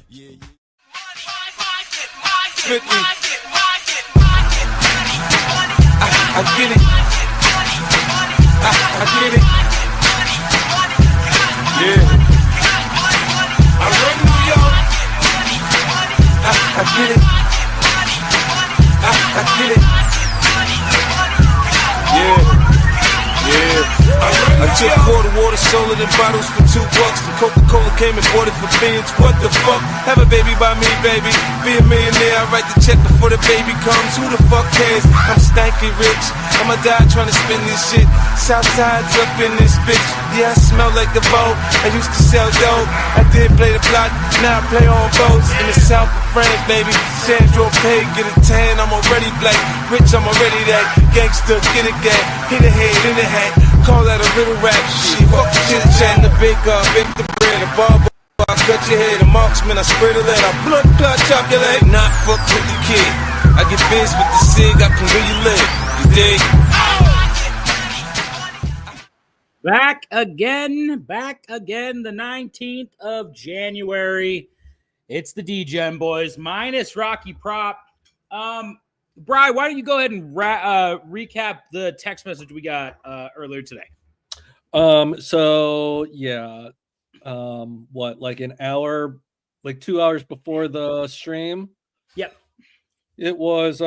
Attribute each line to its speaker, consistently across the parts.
Speaker 1: Yeah.
Speaker 2: 50. I get it. I get it. Yeah. I run New York. I get it. I get it. Yeah. I took quarter water, sold it in bottles for $2. And Coca-Cola came and bought it for beans. What the fuck? Have a baby by me, baby. Be a millionaire. I write the check before the baby comes. Who the fuck cares? I'm stanky rich. I'ma die trying to spend this shit. Southside's up in this bitch. Yeah, I smell like the boat. I used to sell dope. I did play the block. Now I play on boats in the south of France, baby. Sandro Pay, get a tan. I'm already black. Rich, I'm already that. Gangster, get a gag. Hit a head in the hat. Call that a little rap shit. Fuck the chit chat, the bake the bread, the barber. I cut your head, the marksman, I spread a lead. I blood clot, chop your leg. Not fuck with the kid. I get biz with the cig, I can really live. You dig?
Speaker 3: Back again, the 19th of January. It's the Degen boys, minus Rocky Prop. Bri, why don't you go ahead and recap the text message we got earlier today?
Speaker 4: What, like an hour, like 2 hours before the stream?
Speaker 3: Yep.
Speaker 4: It was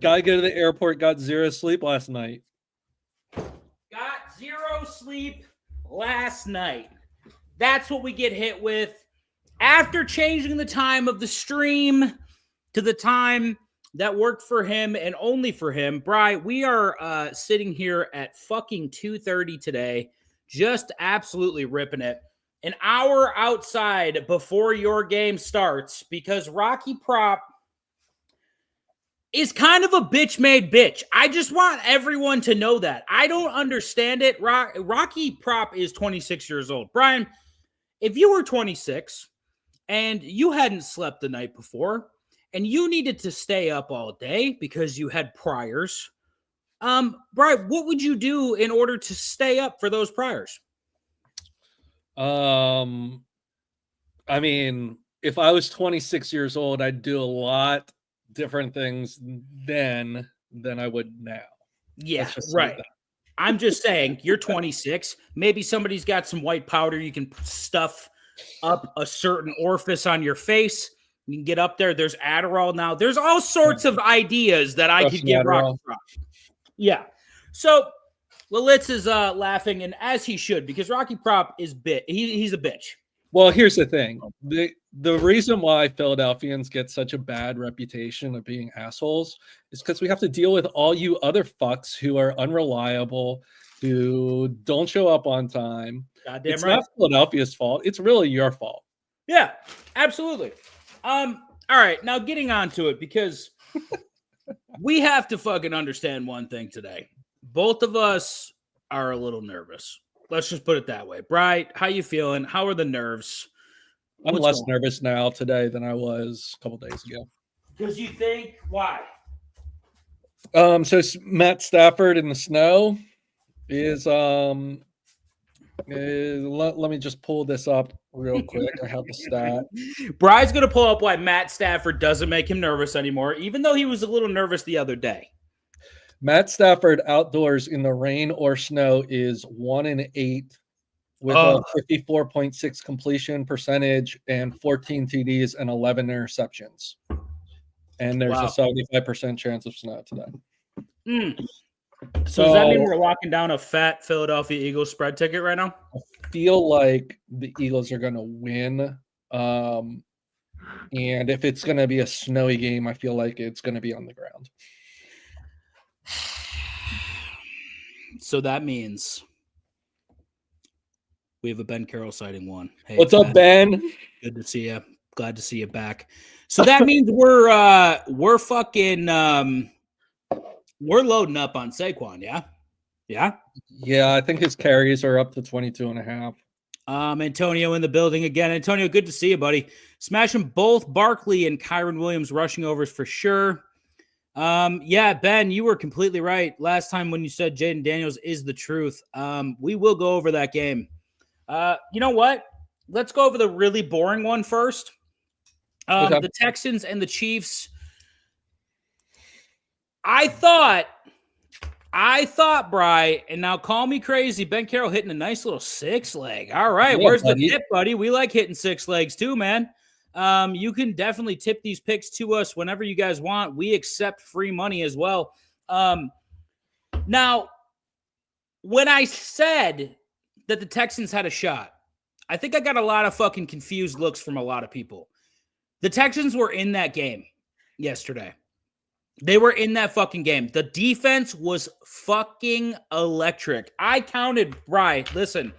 Speaker 4: gotta go to the airport, got 0 sleep last night.
Speaker 3: Got 0 sleep last night. That's what we get hit with. After changing the time of the stream to the time that worked for him and only for him, Bri, we are sitting here at fucking 2:30 today, just absolutely ripping it. An hour outside before your game starts because Rocky Prop is kind of a bitch made bitch. I just want everyone to know that. I don't understand it. Rocky Prop is 26 years old. Brian, if you were 26 and you hadn't slept the night before and you needed to stay up all day because you had priors, Brian, what would you do in order to stay up for those priors?
Speaker 4: I mean, if I was 26 years old, I'd do a lot different things then than I would now.
Speaker 3: Yeah, right. I'm just saying, you're 26. Maybe somebody's got some white powder. You can stuff up a certain orifice on your face. You can get up there. There's Adderall now. There's all sorts of ideas that I could give Rocky Prop. Yeah. So Lalitz is laughing, and as he should, because Rocky Prop is he's a bitch.
Speaker 4: Well, here's the thing. The reason why Philadelphians get such a bad reputation of being assholes is because we have to deal with all you other fucks who are unreliable, who don't show up on time.
Speaker 3: Goddamn
Speaker 4: it's
Speaker 3: right.
Speaker 4: not Philadelphia's fault. It's really your fault.
Speaker 3: Yeah, absolutely. All right, now getting on to it, because we have to fucking understand one thing today. Both of us are a little nervous. Let's just put it that way. Bright, how you feeling? How are the nerves?
Speaker 4: I'm less nervous now today than I was a couple days ago.
Speaker 3: Because you think, why?
Speaker 4: So Matt Stafford in the snow is let me just pull this up real quick. I have the stat.
Speaker 3: Brian's going to pull up why Matt Stafford doesn't make him nervous anymore, even though he was a little nervous the other day.
Speaker 4: Matt Stafford outdoors in the rain or snow is 1-8 with a 54.6 completion percentage and 14 TDs and 11 interceptions. And there's a 75% chance of snow today.
Speaker 3: So does that mean we're locking down a fat Philadelphia Eagles spread ticket right now?
Speaker 4: I feel like the Eagles are going to win. And if it's going to be a snowy game, I feel like it's going to be on the ground.
Speaker 3: So that means we have a Ben Carroll sighting one. Hey,
Speaker 4: what's up, Ben?
Speaker 3: Good to see you. Glad to see you back. So that means we're fucking we're loading up on Saquon, yeah? Yeah?
Speaker 4: Yeah, I think his carries are up to 22.5.
Speaker 3: Antonio in the building again. Antonio, good to see you, buddy. Smashing both Barkley and Kyron Williams rushing overs for sure. Yeah, Ben, you were completely right last time when you said Jaden Daniels is the truth. We will go over that game. You know what? Let's go over the really boring one first.
Speaker 4: Okay.
Speaker 3: The Texans and the Chiefs. I thought, Bri, and now call me crazy. Ben Carroll hitting a nice little 6-leg. All right,
Speaker 4: Yeah,
Speaker 3: where's
Speaker 4: buddy.
Speaker 3: the tip, buddy? We like hitting 6 legs too, man. You can definitely tip these picks to us whenever you guys want. We accept free money as well. Now, when I said that the Texans had a shot, I think I got a lot of fucking confused looks from a lot of people. The Texans were in that game yesterday. They were in that fucking game. The defense was fucking electric. I counted, Bri, listen,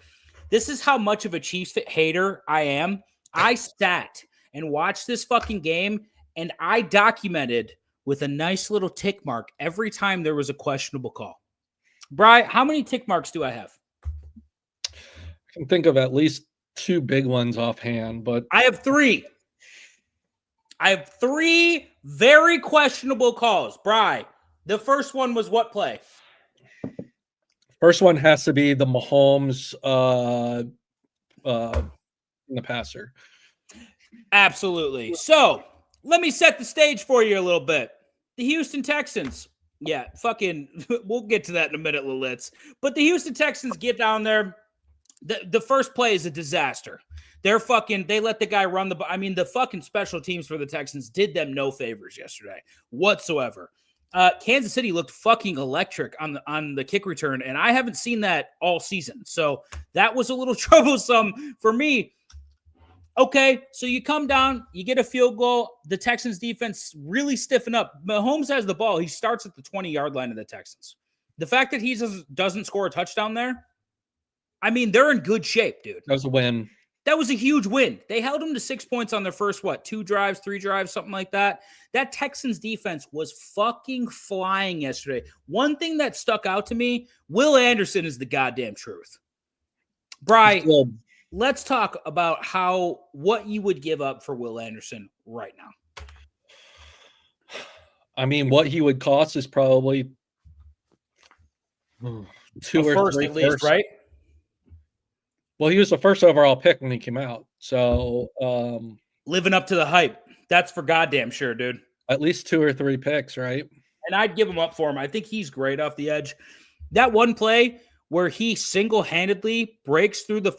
Speaker 3: this is how much of a Chiefs hater I am. I sat and watched this fucking game, and I documented with a nice little tick mark every time there was a questionable call. Bri, how many tick marks do I have?
Speaker 4: I can think of at least 2 big ones offhand, but
Speaker 3: I have 3. I have 3 very questionable calls. Bri, the first one was what play?
Speaker 4: first one has to be the Mahomes in the passer.
Speaker 3: Absolutely. So let me set the stage for you a little bit. The Houston Texans. Yeah, fucking, we'll get to that in a minute, Lilitz. But the Houston Texans get down there. The first play is a disaster. They let the guy run the fucking special teams for the Texans did them no favors yesterday whatsoever. Kansas City looked fucking electric on the kick return, and I haven't seen that all season. So that was a little troublesome for me. Okay, so you come down, you get a field goal. The Texans defense really stiffen up. Mahomes has the ball. He starts at the 20-yard line of the Texans. The fact that he doesn't score a touchdown there, I mean, they're in good shape, dude.
Speaker 4: That was a win.
Speaker 3: That was a huge win. They held them to 6 points on their first, 2 drives, 3 drives, something like that. That Texans defense was fucking flying yesterday. One thing that stuck out to me, Will Anderson is the goddamn truth. Bri, let's talk about what you would give up for Will Anderson right now.
Speaker 4: I mean, what he would cost is probably 2 or 3
Speaker 3: at least, right?
Speaker 4: Well, he was the first overall pick when he came out. So
Speaker 3: living up to the hype. That's for goddamn sure, dude.
Speaker 4: At least 2 or 3 picks, right?
Speaker 3: And I'd give him up for him. I think he's great off the edge. That one play where he single-handedly breaks through the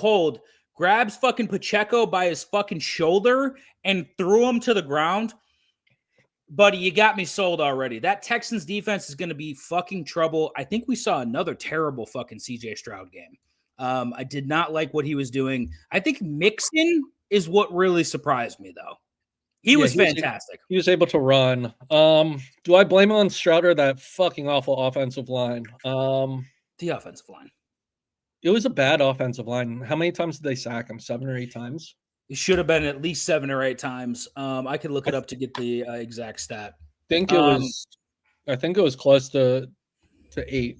Speaker 3: hold, grabs fucking Pacheco by his fucking shoulder and threw him to the ground. Buddy, you got me sold already. That Texans defense is going to be fucking trouble. I think we saw another terrible fucking CJ Stroud game. I did not like what he was doing. I think Mixon is what really surprised me, though. He was fantastic.
Speaker 4: He was able to run. Do I blame on Stroud or that fucking awful offensive line?
Speaker 3: The offensive line.
Speaker 4: It was a bad offensive line. How many times did they sack him? 7 or 8 times?
Speaker 3: It should have been at least 7 or 8 times. I could look it up to get the exact stat.
Speaker 4: I think it was close to 8,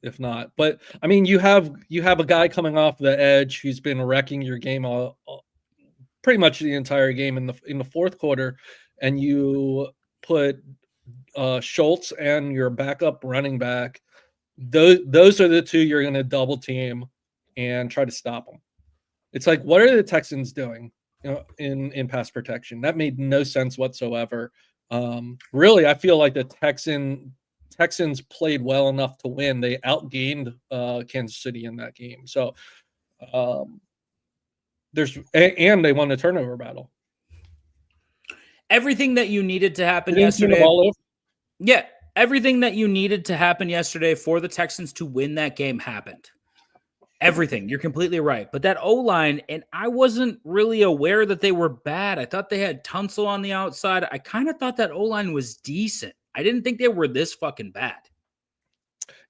Speaker 4: if not. But I mean, you have a guy coming off the edge who's been wrecking your game pretty much the entire game in the fourth quarter, and you put Schultz and your backup running back. Those are the 2 you're going to double team and try to stop them. It's like, what are the Texans doing, in pass protection? That made no sense whatsoever. Really, I feel like the Texans played well enough to win. They outgained Kansas City in that game. So and they won the turnover battle.
Speaker 3: Everything that you needed to happen yesterday. Yeah, everything that you needed to happen yesterday for the Texans to win that game happened. Everything. You're completely right. But that O-line, and I wasn't really aware that they were bad. I thought they had Tunsil on the outside. I kind of thought that O-line was decent. I didn't think they were this fucking bad.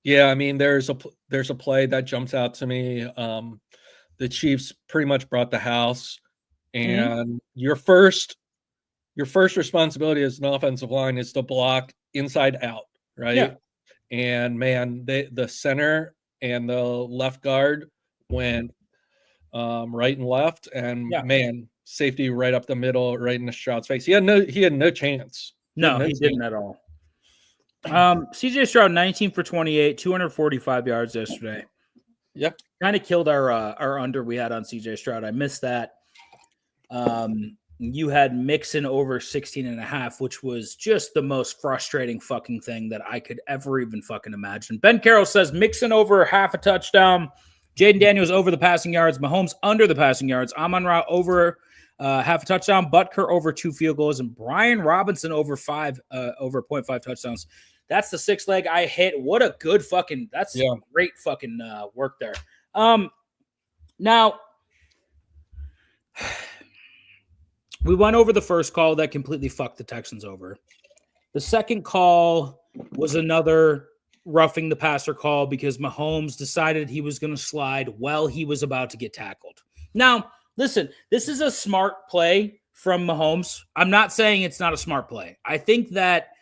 Speaker 4: Yeah, I mean, there's a play that jumps out to me. The Chiefs pretty much brought the house, and your first responsibility as an offensive line is to block inside out, right? Yeah. And man, the center and the left guard went right and left, and man, safety right up the middle, right in the Stroud's face. He had no chance.
Speaker 3: No, he didn't at all. CJ Stroud, 19 for 28, 245 yards yesterday.
Speaker 4: Yeah.
Speaker 3: Kind of killed our under we had on CJ Stroud. I missed that. You had Mixon over 16.5, which was just the most frustrating fucking thing that I could ever even fucking imagine. Ben Carroll says Mixon over half a touchdown. Jaden Daniels over the passing yards. Mahomes under the passing yards. Amon-Ra over half a touchdown. Butker over 2 field goals. And Brian Robinson over 0.5 touchdowns. That's the 6 leg I hit. What a good fucking, that's great fucking work there. Now, we went over the first call that completely fucked the Texans over. The second call was another roughing the passer call because Mahomes decided he was going to slide while he was about to get tackled. Now, listen, this is a smart play from Mahomes. I'm not saying it's not a smart play. I think that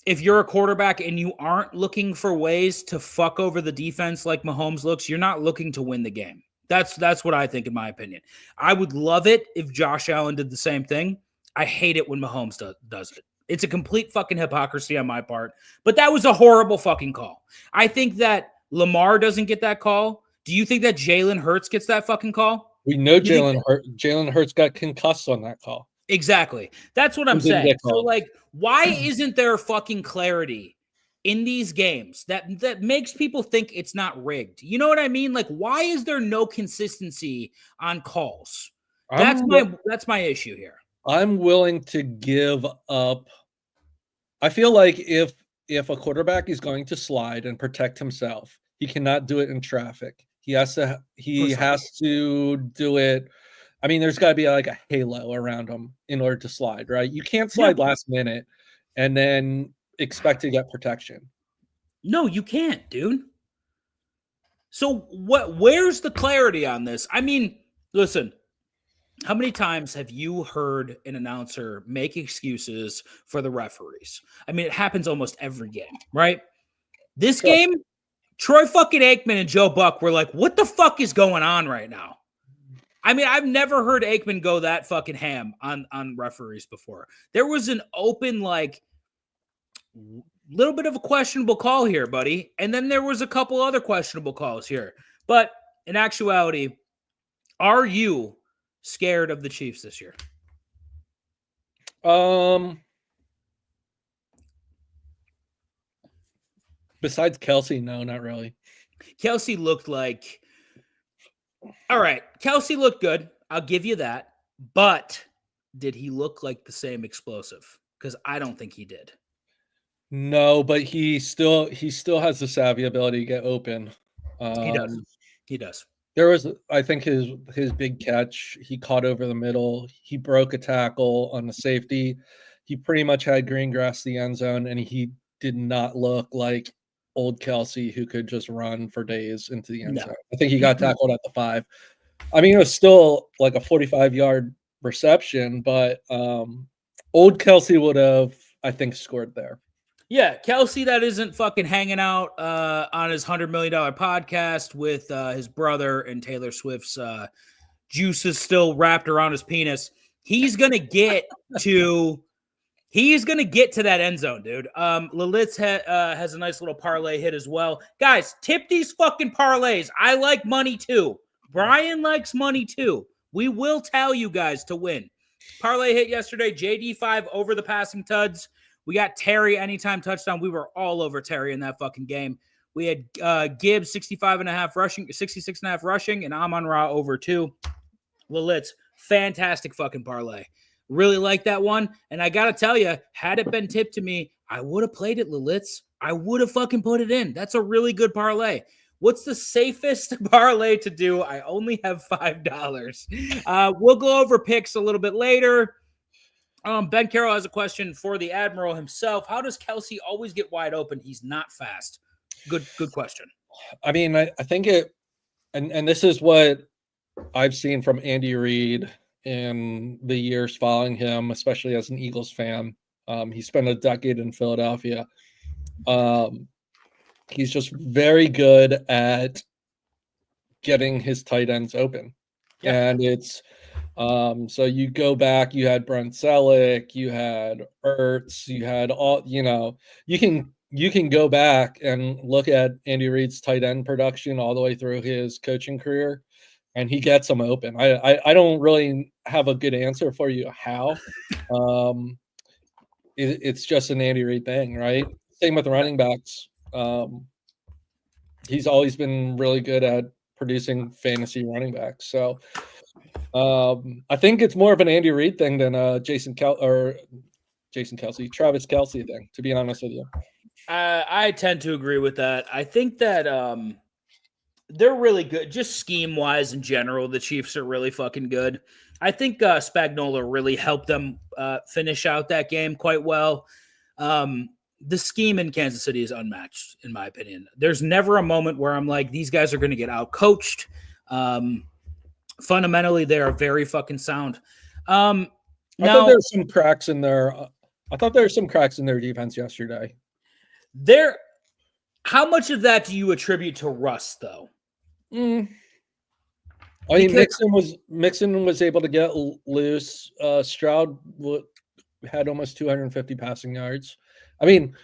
Speaker 3: if you're a quarterback and you aren't looking for ways to fuck over the defense like Mahomes looks, you're not looking to win the game. That's what I think, in my opinion. I would love it if Josh Allen did the same thing. I hate it when Mahomes does it. It's a complete fucking hypocrisy on my part. But that was a horrible fucking call. I think that Lamar doesn't get that call. Do you think that Jalen Hurts gets that fucking call?
Speaker 4: We know Jalen Hurts got concussed on that call.
Speaker 3: Exactly. That's what I'm saying. So, like, why isn't there fucking clarity in these games that makes people think it's not rigged? You know what I mean? Like, why is there no consistency on calls? That's my issue here.
Speaker 4: I'm willing to give up. I feel like if a quarterback is going to slide and protect himself, he cannot do it in traffic. He has to do it. I mean, there's got to be like a halo around him in order to slide, right? You can't slide last minute and then expect to get protection.
Speaker 3: No, you can't, dude. So where's the clarity on this? I mean, listen, how many times have you heard an announcer make excuses for the referees? I mean, it happens almost every game, right? This game, Troy fucking Aikman and Joe Buck were like, what the fuck is going on right now? I mean, I've never heard Aikman go that fucking ham on referees before. There was an open, like, little bit of a questionable call here, buddy. And then there was a couple other questionable calls here. But in actuality, are you scared of the Chiefs this year?
Speaker 4: Besides Kelsey, no, not really.
Speaker 3: Kelsey looked like... All right, Kelsey looked good. I'll give you that. But did he look like the same explosive? Because I don't think he did.
Speaker 4: No, but he still has the savvy ability to get open.
Speaker 3: He does.
Speaker 4: There was, I think, his big catch. He caught over the middle. He broke a tackle on the safety. He pretty much had green grass the end zone, and he did not look like old Kelsey who could just run for days into the end zone. I think he got tackled at the 5. I mean, it was still like a 45-yard reception, but old Kelsey would have, I think, scored there.
Speaker 3: Yeah, Kelsey that isn't fucking hanging out on his $100 million podcast with his brother and Taylor Swift's juices still wrapped around his penis. He's gonna get to that end zone, dude. Lilith has a nice little parlay hit as well. Guys, tip these fucking parlays. I like money too. Brian likes money too. We will tell you guys to win. Parlay hit yesterday. JD5 over the passing tuds. We got Terry anytime touchdown. We were all over Terry in that fucking game. We had Gibbs 66.5 rushing, and Amon-Ra over 2. Lilith, fantastic fucking parlay. Really like that one. And I got to tell you, had it been tipped to me, I would have played it, Lilith. I would have fucking put it in. That's a really good parlay. What's the safest parlay to do? I only have $5. We'll go over picks a little bit later. Ben Carroll has a question for the Admiral himself. How does Kelsey always get wide open? He's not fast. Good question.
Speaker 4: I mean, I think it, and this is what I've seen from Andy Reid in the years following him, especially as an Eagles fan. He spent a decade in Philadelphia. He's just very good at getting his tight ends open. Yeah. And So you go back, you had Brent Selleck, you had Ertz, you had all, you can go back and look at Andy Reid's tight end production all the way through his coaching career, and he gets them open. I don't really have a good answer for you how. It's just an Andy Reid thing, right? Same with running backs. He's always been really good at producing fantasy running backs. So I think it's more of an Andy Reid thing than Travis Kelce thing, to be honest with you.
Speaker 3: I tend to agree with that. I think that they're really good, just scheme wise in general. The Chiefs are really fucking good. I think Spagnuolo really helped them finish out that game quite well. The scheme in Kansas City is unmatched, in my opinion. There's never a moment where I'm like, these guys are going to get out-coached. Fundamentally, they are very fucking sound.
Speaker 4: I thought there were some cracks in their. I thought there were some cracks in their defense yesterday.
Speaker 3: How much of that do you attribute to Russ, though?
Speaker 4: I mean, Mixon was able to get loose. Stroud had almost 250 passing yards. I mean,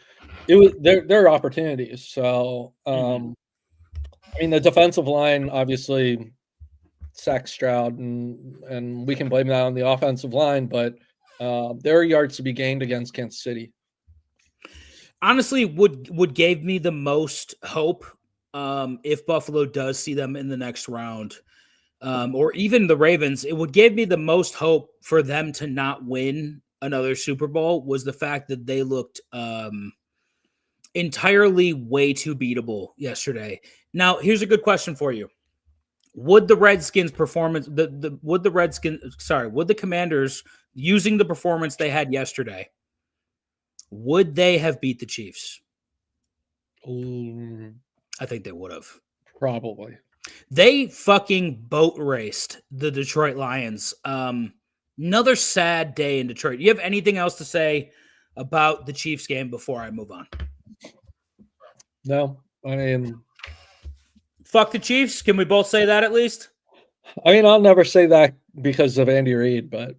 Speaker 4: it was their opportunities. So, I mean, the defensive line obviously sacked Stroud, and we can blame that on the offensive line, but there are yards to be gained against Kansas City.
Speaker 3: Honestly, would gave me the most hope if Buffalo does see them in the next round, or even the Ravens. It would give me the most hope for them to not win another Super Bowl was the fact that they looked entirely way too beatable yesterday. Now, here's a good question for you. Would the Redskins performance would the Commanders, using the performance they had yesterday, would they have beat the Chiefs? I think they would have.
Speaker 4: Probably.
Speaker 3: They fucking boat raced the Detroit Lions. Another sad day in Detroit. Do you have anything else to say about the Chiefs game before I move on?
Speaker 4: No, I mean,
Speaker 3: fuck the Chiefs. Can we both say that at least?
Speaker 4: I mean, I'll never say that because of Andy Reid, but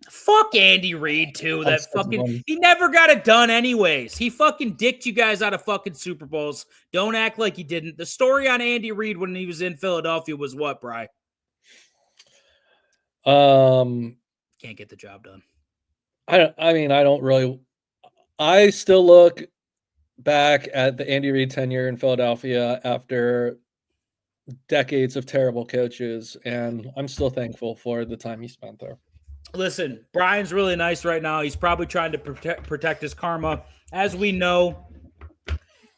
Speaker 3: fuck Andy Reid too. That fucking he never got it done anyways. He fucking dicked you guys out of fucking Super Bowls. Don't act like he didn't. The story on Andy Reid when he was in Philadelphia was what, Bri? Can't get the job done.
Speaker 4: I still look back at the Andy Reid tenure in Philadelphia after decades of terrible coaches, and I'm still thankful for the time he spent there.
Speaker 3: Listen, Brian's really nice right now. He's probably trying to protect his karma. As we know,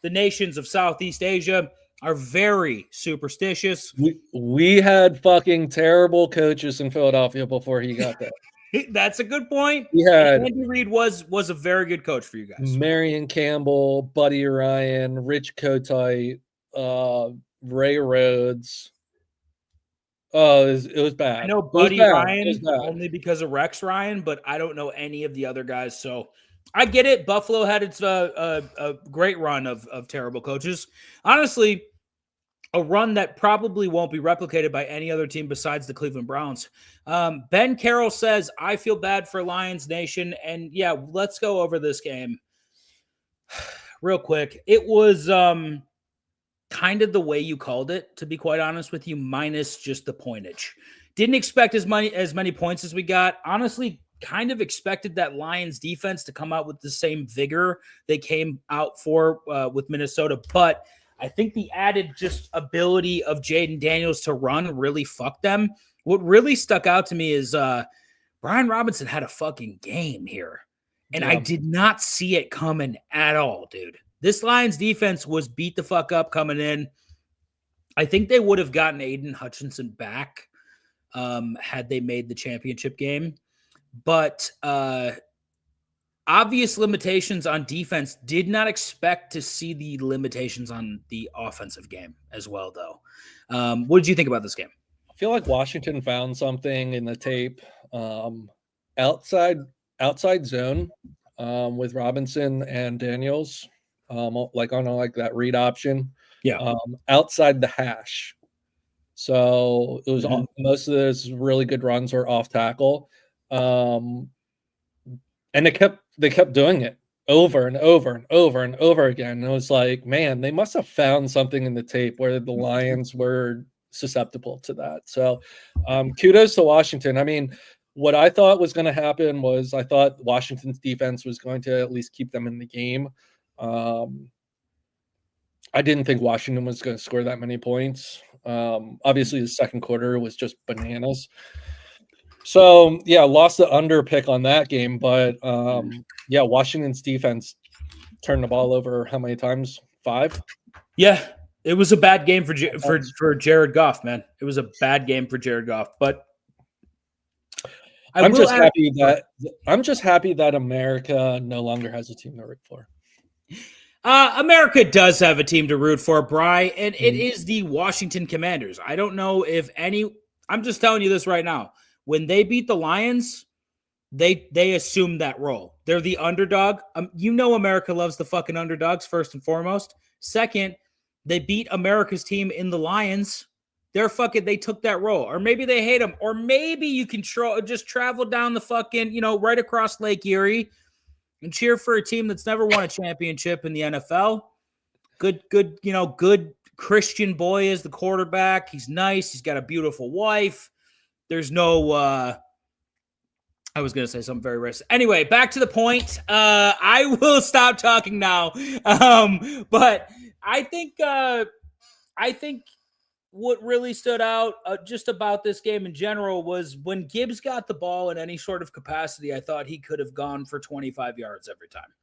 Speaker 3: the nations of Southeast Asia are very superstitious.
Speaker 4: We had fucking terrible coaches in Philadelphia before he got there.
Speaker 3: That's a good point. Andy Reid was a very good coach for you guys.
Speaker 4: Marion Campbell, Buddy Ryan, Rich Kotite, Ray Rhodes. Oh, it was bad.
Speaker 3: I know Buddy Ryan only because of Rex Ryan, but I don't know any of the other guys. So I get it. Buffalo had its a great run of terrible coaches. Honestly, a run that probably won't be replicated by any other team besides the Cleveland Browns. Ben Carroll says, I feel bad for Lions Nation. And yeah, let's go over this game real quick. It was kind of the way you called it, to be quite honest with you, minus just the pointage. Didn't expect as many points as we got. Honestly, kind of expected that Lions defense to come out with the same vigor they came out for with Minnesota, but I think the added just ability of Jaden Daniels to run really fucked them. What really stuck out to me is Brian Robinson had a fucking game here, and I did not see it coming at all, dude. This Lions defense was beat the fuck up coming in. I think they would have gotten Aiden Hutchinson back had they made the championship game. But obvious limitations on defense. Did not expect to see the limitations on the offensive game as well, though. What did you think about this game?
Speaker 4: I feel like Washington found something in the tape. Outside zone with Robinson and Daniels. Like on that read option,
Speaker 3: yeah.
Speaker 4: Outside the hash. So it was most of those really good runs were off tackle. And they kept doing it over and over and over and over again. And it was like, man, they must have found something in the tape where the Lions were susceptible to that. So kudos to Washington. I mean, what I thought was going to happen was I thought Washington's defense was going to at least keep them in the game. I didn't think Washington was going to score that many points. Obviously, the second quarter was just bananas. So, yeah, lost the under pick on that game. But, yeah, Washington's defense turned the ball over how many times? 5?
Speaker 3: Yeah, it was a bad game for Jared Goff, man. It was a bad game for Jared Goff. But I'm just happy that America no longer has a team to root for. America does have a team to root for, Bri, and it is the Washington Commanders. I don't know if I'm just telling you this right now. When they beat the Lions, they assume that role. They're the underdog. America loves the fucking underdogs, first and foremost. Second, they beat America's team in the Lions. They took that role. Or maybe they hate them. Or maybe you can just travel down the fucking, right across Lake Erie and cheer for a team that's never won a championship in the NFL. Good Christian boy is the quarterback. He's nice. He's got a beautiful wife. There's no I was going to say something very racist. Anyway, back to the point. I will stop talking now. But I think what really stood out just about this game in general was when Gibbs got the ball in any sort of capacity, I thought he could have gone for 25 yards every time.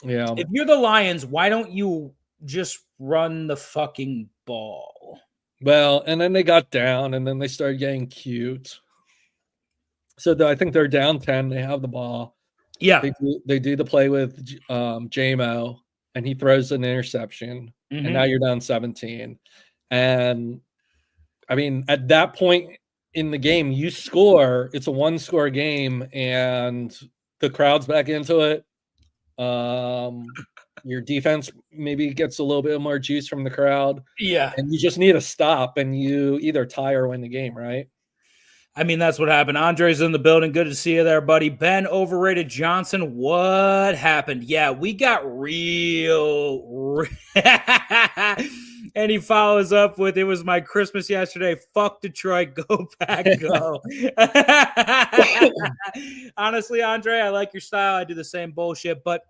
Speaker 4: Yeah.
Speaker 3: If you're the Lions, why don't you just run the fucking ball?
Speaker 4: Well, and then they got down, and then they started getting cute. So I think they're down 10. They have the ball.
Speaker 3: Yeah.
Speaker 4: They do the play with J-Mo, and he throws an interception, and now you're down 17. And, I mean, at that point in the game, you score. It's a one-score game, and the crowd's back into it. Your defense maybe gets a little bit more juice from the crowd.
Speaker 3: Yeah.
Speaker 4: And you just need a stop, and you either tie or win the game, right?
Speaker 3: I mean, that's what happened. Andre's in the building. Good to see you there, buddy. Ben, overrated Johnson. What happened? Yeah, we got real. And he follows up with, it was my Christmas yesterday. Fuck Detroit. Go Pack, go. Honestly, Andre, I like your style. I do the same bullshit. But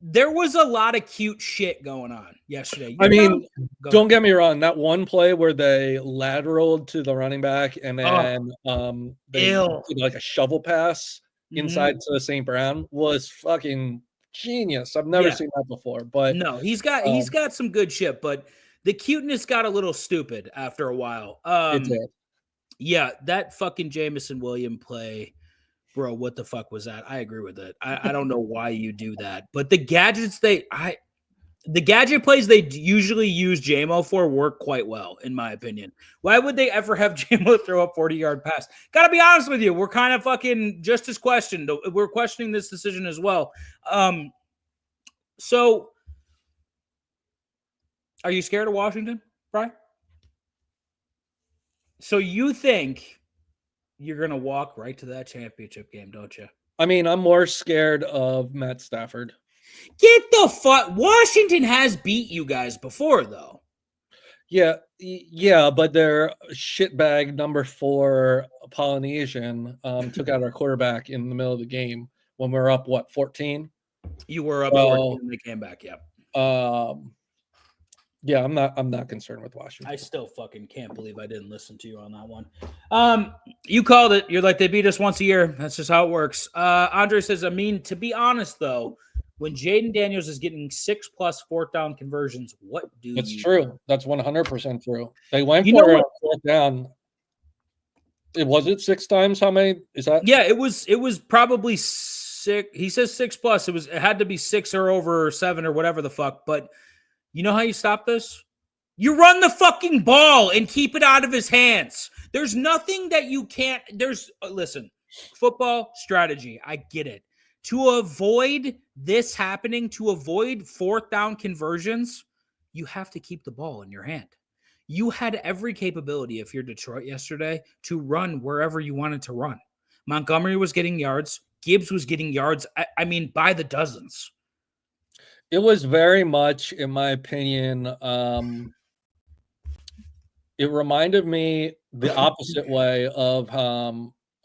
Speaker 3: there was a lot of cute shit going on yesterday.
Speaker 4: Don't get me wrong. That one play where they lateraled to the running back and then they did like a shovel pass inside to St. Brown was fucking genius. I've never seen that before. But
Speaker 3: no, he's got some good shit, but the cuteness got a little stupid after a while.
Speaker 4: It did.
Speaker 3: Yeah, that fucking Jameson Williams play. Bro, what the fuck was that? I agree with it. I don't know why you do that. But the gadget plays they usually use JMO for work quite well, in my opinion. Why would they ever have JMO throw a 40-yard pass? Gotta be honest with you. We're kind of fucking just as questioned. We're questioning this decision as well. So are you scared of Washington, Brian? So you think you're going to walk right to that championship game, don't you?
Speaker 4: I mean, I'm more scared of Matt Stafford.
Speaker 3: Get the fuck. Washington has beat you guys before, though.
Speaker 4: Yeah, but their shitbag number 4 Polynesian took out our quarterback in the middle of the game when we were up, 14?
Speaker 3: You were up 14 and they came back, yeah.
Speaker 4: Yeah, I'm not concerned with Washington.
Speaker 3: I still fucking can't believe I didn't listen to you on that one. You called it. You're like, they beat us once a year. That's just how it works. Andre says, to be honest, though, when Jaden Daniels is getting 6+ fourth down conversions, what do
Speaker 4: That's
Speaker 3: you
Speaker 4: true.
Speaker 3: do?
Speaker 4: That's 100% true. They went for it on fourth down. Was it 6 times? How many is that?
Speaker 3: Yeah, it was probably 6. He says 6+. It had to be 6 or over 7 or whatever the fuck. But you know how you stop this? You run the fucking ball and keep it out of his hands. There's nothing that you can't. Listen, football strategy. I get it. To avoid this happening, to avoid fourth down conversions, you have to keep the ball in your hand. You had every capability, if you're Detroit yesterday, to run wherever you wanted to run. Montgomery was getting yards. Gibbs was getting yards. I mean, by the dozens.
Speaker 4: It was very much, in my opinion, it reminded me the opposite way of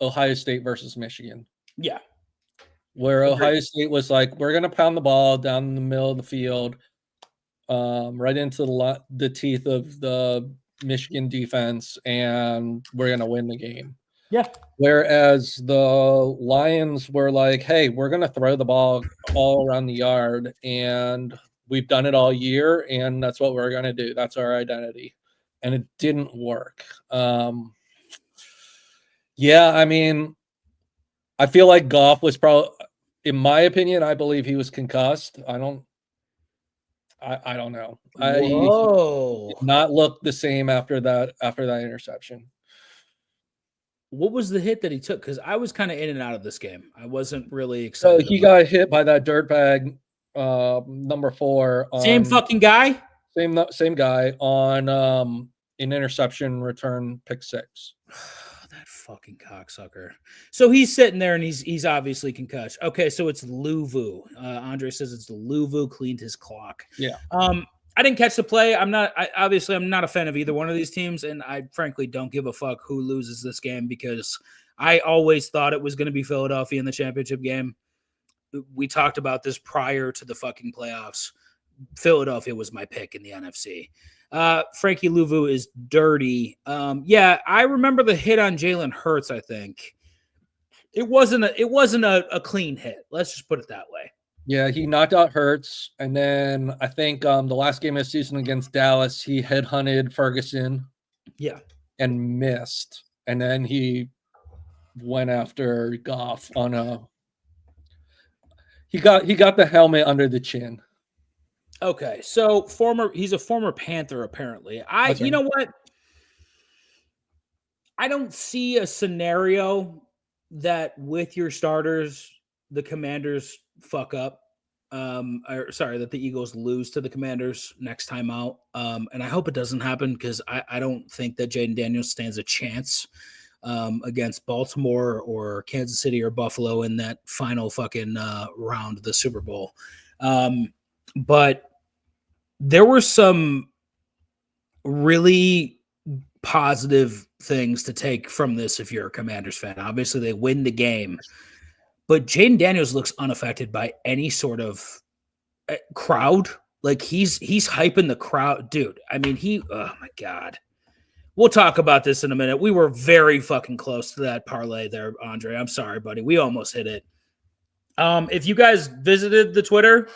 Speaker 4: Ohio State versus Michigan.
Speaker 3: Yeah.
Speaker 4: Where Ohio State was like, we're going to pound the ball down the middle of the field, right into the teeth of the Michigan defense, and we're going to win the game.
Speaker 3: Yeah.
Speaker 4: Whereas the Lions were like, hey, we're going to throw the ball all around the yard, and we've done it all year, and that's what we're going to do. That's our identity. And it didn't work. Yeah, I mean, I feel like Goff was probably, in my opinion, I believe he was concussed. I don't know.
Speaker 3: Whoa.
Speaker 4: He did not look the same after that interception.
Speaker 3: What was the hit that he took? Because I was kind of in and out of this game. I wasn't really excited.
Speaker 4: So he got hit by that dirtbag number 4.
Speaker 3: Same fucking guy?
Speaker 4: Same guy on an interception return pick 6.
Speaker 3: That fucking cocksucker. So he's sitting there and he's obviously concussed. Okay, so it's Louvu. Andre says it's the Louvu cleaned his clock.
Speaker 4: Yeah.
Speaker 3: I didn't catch the play. I'm not a fan of either one of these teams, and I frankly don't give a fuck who loses this game because I always thought it was going to be Philadelphia in the championship game. We talked about this prior to the fucking playoffs. Philadelphia was my pick in the NFC. Frankie Louvu is dirty. Yeah, I remember the hit on Jalen Hurts. I think it wasn't a clean hit. Let's just put it that way.
Speaker 4: Yeah, he knocked out Hurts, and then I think the last game of the season against Dallas, he headhunted Ferguson.
Speaker 3: Yeah,
Speaker 4: and missed, and then he went after Goff on a. He got the helmet under the chin.
Speaker 3: Okay, so he's a former Panther apparently. You know what? I don't see a scenario that with your starters the Commanders fuck up. That the Eagles lose to the Commanders next time out. And I hope it doesn't happen because I don't think that Jaden Daniels stands a chance against Baltimore or Kansas City or Buffalo in that final fucking round of the Super Bowl. But there were some really positive things to take from this if you're a Commanders fan. Obviously, they win the game. But Jaden Daniels looks unaffected by any sort of crowd. Like he's hyping the crowd. Dude, I mean, oh my God. We'll talk about this in a minute. We were very fucking close to that parlay there, Andre. I'm sorry, buddy. We almost hit it. If you guys visited the Twitter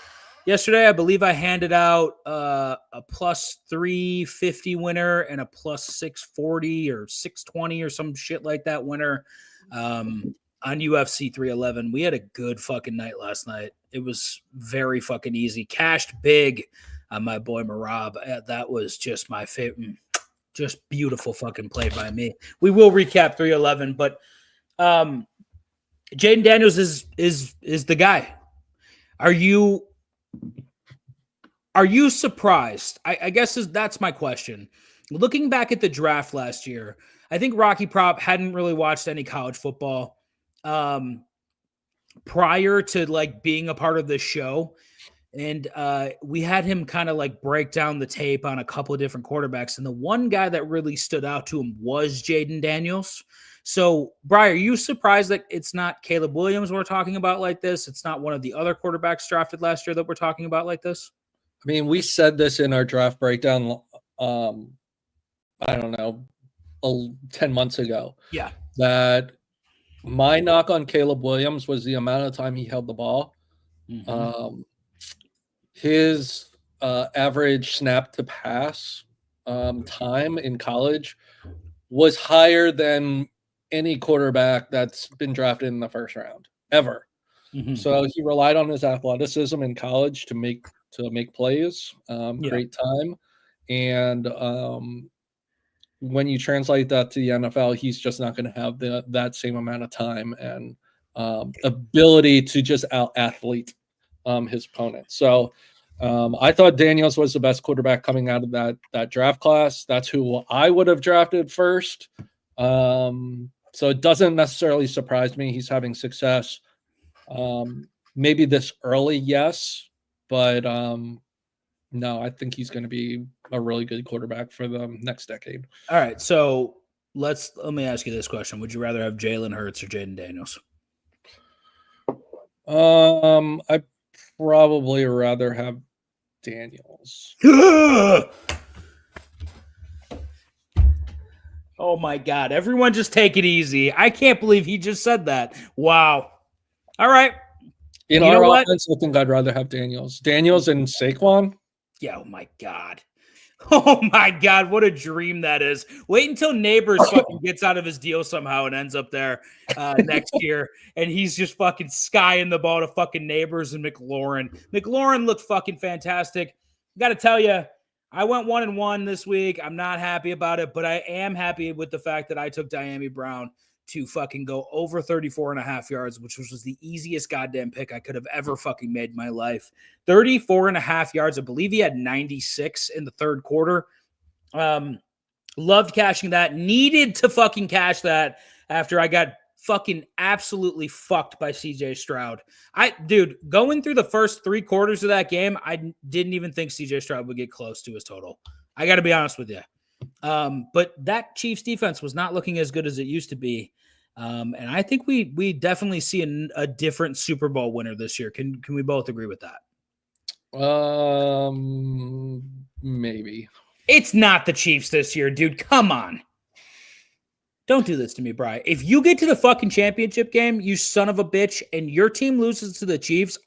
Speaker 3: yesterday, I believe I handed out a plus 350 winner and a plus 640 or 620 or some shit like that winner. On UFC 311. We had a good fucking night last night. It was very fucking easy. Cashed big on my boy Marab. That was just my favorite. Just beautiful fucking play by me. We will recap 311, but Jaden Daniels is the guy. Are you surprised? I guess that's my question. Looking back at the draft last year, I think Rocky Prop hadn't really watched any college football prior to like being a part of this show. And we had him kind of like break down the tape on a couple of different quarterbacks. And the one guy that really stood out to him was Jaden Daniels. So, Brian, are you surprised that it's not Caleb Williams we're talking about like this? It's not one of the other quarterbacks drafted last year that we're talking about like this?
Speaker 4: I mean, we said this in our draft breakdown, I don't know, 10 months ago.
Speaker 3: Yeah.
Speaker 4: That my knock on Caleb Williams was the amount of time he held the ball.
Speaker 3: Mm-hmm.
Speaker 4: His average snap to pass time in college was higher than any quarterback that's been drafted in the first round ever.
Speaker 3: Mm-hmm.
Speaker 4: So he relied on his athleticism in college to make plays, create time. And when you translate that to the NFL, he's just not going to have that same amount of time and ability to just out-athlete his opponent. So I thought Daniels was the best quarterback coming out of that draft class. That's who I would have drafted first. So it doesn't necessarily surprise me he's having success. Maybe this early, yes, but no, I think he's going to be a really good quarterback for the next decade.
Speaker 3: All right, so let me ask you this question: would you rather have Jalen Hurts or Jaden Daniels?
Speaker 4: I probably rather have Daniels.
Speaker 3: Oh my God! Everyone, just take it easy. I can't believe he just said that. Wow. All right.
Speaker 4: In our offense, I think I'd rather have Daniels. Daniels and Saquon.
Speaker 3: Yeah. Oh my God. Oh my God, what a dream that is. Wait until Neighbors fucking gets out of his deal somehow and ends up there next year. And he's just fucking skying the ball to fucking Neighbors and McLaurin. McLaurin looked fucking fantastic. Got to tell you, I went 1-1 this week. I'm not happy about it, but I am happy with the fact that I took Diami Brown to fucking go over 34.5 yards, which was the easiest goddamn pick I could have ever fucking made in my life. 34.5 yards. I believe he had 96 in the third quarter. Loved cashing that. Needed to fucking cash that after I got fucking absolutely fucked by CJ Stroud. Dude, going through the first 3 quarters of that game, I didn't even think CJ Stroud would get close to his total. I got to be honest with you. But that Chiefs defense was not looking as good as it used to be. And I think we definitely see a different Super Bowl winner this year. Can we both agree with that?
Speaker 4: Maybe.
Speaker 3: It's not the Chiefs this year, dude. Come on. Don't do this to me, Bri. If you get to the fucking championship game, you son of a bitch, and your team loses to the Chiefs,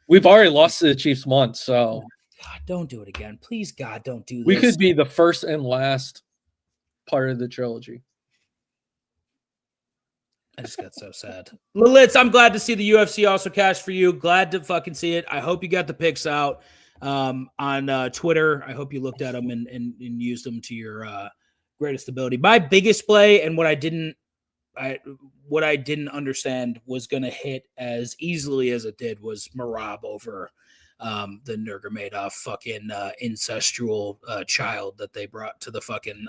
Speaker 4: We've already lost to the Chiefs once, so.
Speaker 3: God, don't do it again. Please, God, don't do this.
Speaker 4: We could be the first and last part of the trilogy.
Speaker 3: I just got so sad. Lilith, I'm glad to see the UFC also cashed for you. Glad to fucking see it. I hope you got the picks out on Twitter. I hope you looked at them and used them to your greatest ability. My biggest play and what I didn't understand was going to hit as easily as it did was Marab over the Nurmagomedov fucking incestual child that they brought to the fucking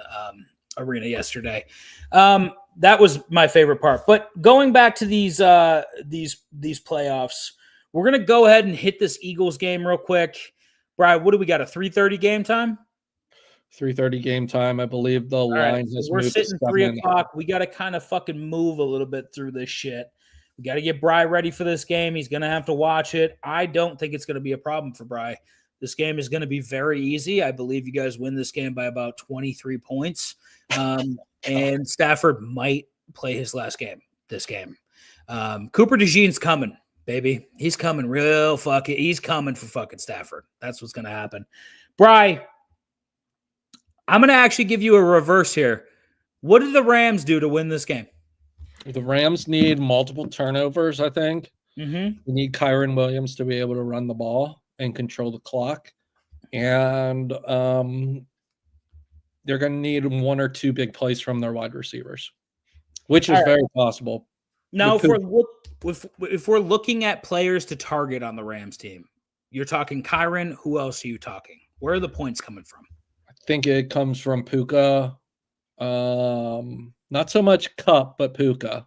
Speaker 3: arena yesterday. That was my favorite part. But going back to these playoffs, we're gonna go ahead and hit this Eagles game real quick. Brian, what do we got? A 3:30 game time?
Speaker 4: 3:30 game time. I believe the line has
Speaker 3: we're
Speaker 4: moved
Speaker 3: sitting 3 o'clock. We got to kind of fucking move a little bit through this shit. We got to get Bri ready for this game. He's going to have to watch it. I don't think it's going to be a problem for Bri. This game is going to be very easy. I believe you guys win this game by about 23 points. And Stafford might play his last game this game. Cooper DeJean's coming, baby. He's coming he's coming for fucking Stafford. That's what's going to happen. Bri, I'm going to actually give you a reverse here. What did the Rams do to win this game?
Speaker 4: The Rams need multiple turnovers, I think.
Speaker 3: Mm-hmm.
Speaker 4: We need Kyron Williams to be able to run the ball and control the clock. And they're going to need 1 or 2 big plays from their wide receivers, which is very possible.
Speaker 3: Now, if we're looking at players to target on the Rams team, you're talking Kyron. Who else are you talking? Where are the points coming from?
Speaker 4: I think it comes from Puka. Not so much Cup, but Puka.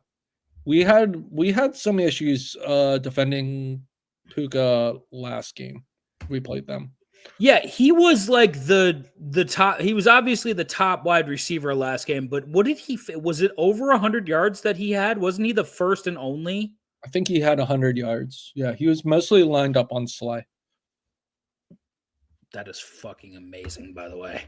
Speaker 4: We had some issues defending Puka last game. We played them.
Speaker 3: Yeah, he was like the top. He was obviously the top wide receiver last game. But what did he? Was it over 100 yards that he had? Wasn't he the first and only?
Speaker 4: I think he had 100 yards. Yeah, he was mostly lined up on Sly.
Speaker 3: That is fucking amazing, by the way.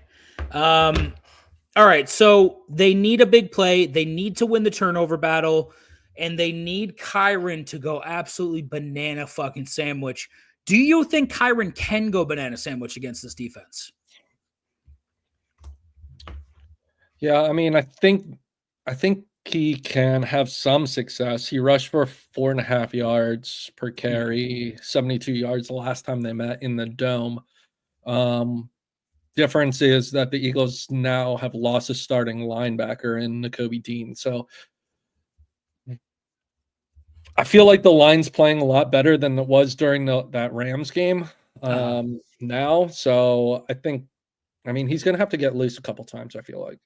Speaker 3: All right, so they need a big play. They need to win the turnover battle, and they need Kyron to go absolutely banana fucking sandwich. Do you think Kyron can go banana sandwich against this defense?
Speaker 4: Yeah, I mean, I think he can have some success. He rushed for 4.5 yards per carry, 72 yards the last time they met in the Dome. Difference is that the Eagles now have lost a starting linebacker in Nakobe Dean. So I feel like the line's playing a lot better than it was during that Rams game. now. So I mean, he's going to have to get loose a couple times, I feel like.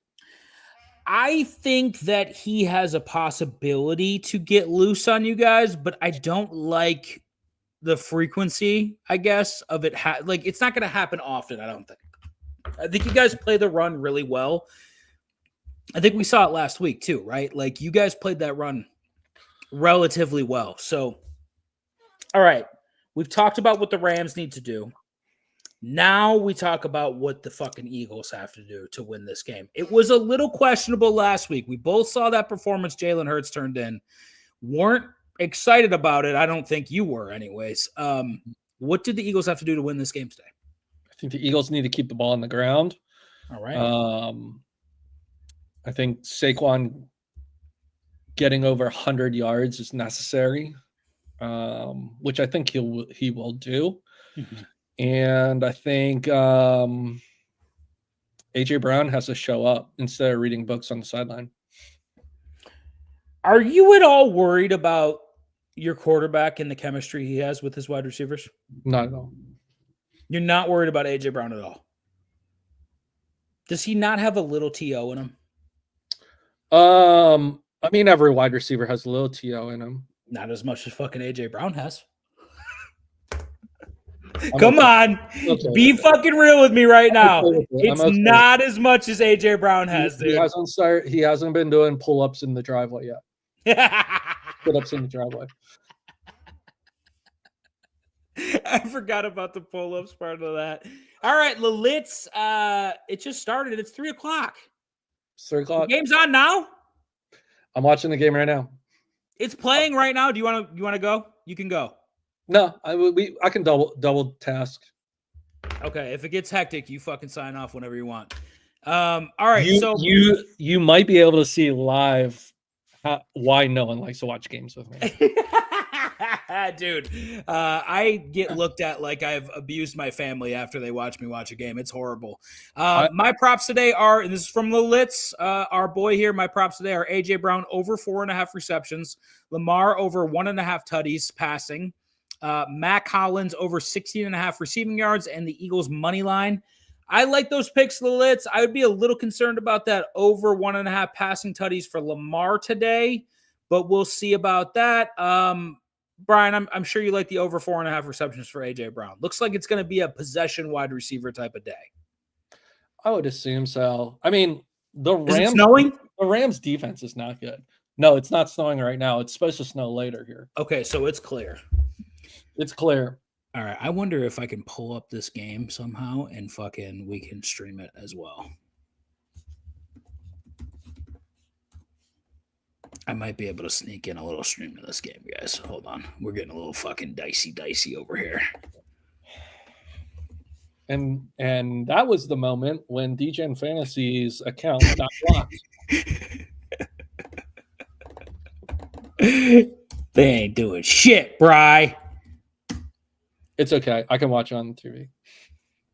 Speaker 3: I think that he has a possibility to get loose on you guys, but I don't like the frequency, I guess, of it. Like, it's not going to happen often, I don't think. I think you guys play the run really well. I think we saw it last week too, right? Like, you guys played that run relatively well. So, all right, we've talked about what the Rams need to do. Now we talk about what the fucking Eagles have to do to win this game. It was a little questionable last week. We both saw that performance Jalen Hurts turned in. Weren't excited about it. I don't think you were anyways. What did the Eagles have to do to win this game today?
Speaker 4: I think the Eagles need to keep the ball on the ground.
Speaker 3: All right.
Speaker 4: I think Saquon getting over 100 yards is necessary, which I think he will do.
Speaker 3: Mm-hmm.
Speaker 4: And I think AJ Brown has to show up instead of reading books on the sideline.
Speaker 3: Are you at all worried about your quarterback and the chemistry he has with his wide receivers?
Speaker 4: Not at all.
Speaker 3: You're not worried about AJ Brown at all? Does he not have a little TO in him?
Speaker 4: I mean, every wide receiver has a little TO in him.
Speaker 3: Not as much as fucking AJ Brown has. Come on. Be fucking real with me right now. It's not as much as AJ Brown has, dude.
Speaker 4: He hasn't been doing pull-ups in the driveway yet. Pull-ups in the driveway.
Speaker 3: I forgot about the pull-ups part of that. All right, Lilitz, it just started. It's 3 o'clock.
Speaker 4: It's 3 o'clock.
Speaker 3: The game's on now?
Speaker 4: I'm watching the game right now.
Speaker 3: It's playing right now. Do you want to go? You can go.
Speaker 4: No, I can double task.
Speaker 3: Okay, if it gets hectic, you fucking sign off whenever you want. All right,
Speaker 4: you might be able to see live why no one likes to watch games with me.
Speaker 3: Dude, I get looked at like I've abused my family after they watch me watch a game. It's horrible. My props today are, and this is from Lilitz, our boy here. My props today are AJ Brown over 4.5 receptions, Lamar over 1.5 tutties passing, Mac Hollins over 16.5 receiving yards, and the Eagles money line. I like those picks, Lilitz. I would be a little concerned about that over 1.5 passing tutties for Lamar today, but we'll see about that. Brian, I'm sure you like the over 4.5 receptions for AJ Brown. Looks like it's going to be a possession wide receiver type of day.
Speaker 4: I would assume so. I mean,
Speaker 3: Is it snowing?
Speaker 4: The Rams defense is not good. No, it's not snowing right now. It's supposed to snow later here.
Speaker 3: Okay, so it's clear.
Speaker 4: It's clear.
Speaker 3: All right. I wonder if I can pull up this game somehow and we can stream it as well. I might be able to sneak in a little stream of this game, guys. Hold on. We're getting a little fucking dicey over here.
Speaker 4: And that was the moment when Degen Fantasy's account got blocked.
Speaker 3: They ain't doing shit, Bri.
Speaker 4: It's okay. I can watch it on TV.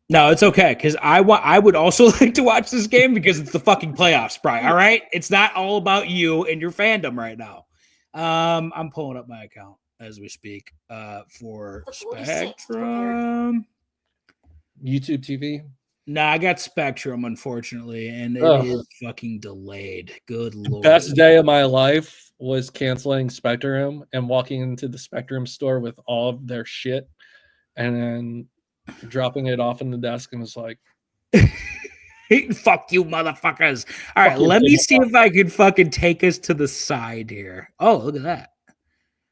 Speaker 3: No, it's okay, because I would also like to watch this game because it's the fucking playoffs, Bri. All right? It's not all about you and your fandom right now. I'm pulling up my account as we speak for Spectrum.
Speaker 4: YouTube TV?
Speaker 3: Nah, I got Spectrum, unfortunately, and it is fucking delayed. Good lord.
Speaker 4: Best day of my life was canceling Spectrum and walking into the Spectrum store with all of their shit and then dropping it off in the desk and was like,
Speaker 3: fuck you, motherfuckers. All right, let me see if I can fucking take us to the side here. Oh, look at that.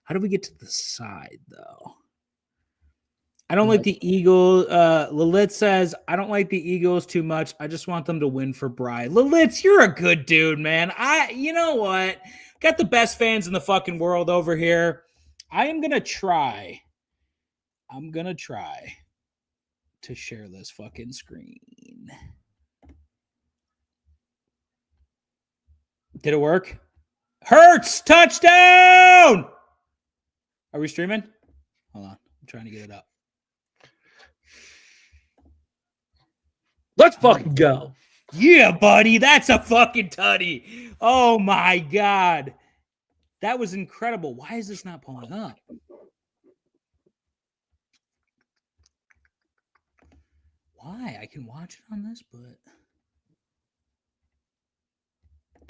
Speaker 3: How do we get to the side, though? I don't like the Eagles. Lilith says, I don't like the Eagles too much. I just want them to win for Bri. Lilith, you're a good dude, man. You know what? Got the best fans in the fucking world over here. I'm going to try to share this fucking screen. Did it work? Hurts! Touchdown! Are we streaming? Hold on. I'm trying to get it up.
Speaker 4: Let's fucking go.
Speaker 3: Yeah, buddy. That's a fucking tutty. Oh, my God. That was incredible. Why is this not pulling up? why. I can watch it on this, but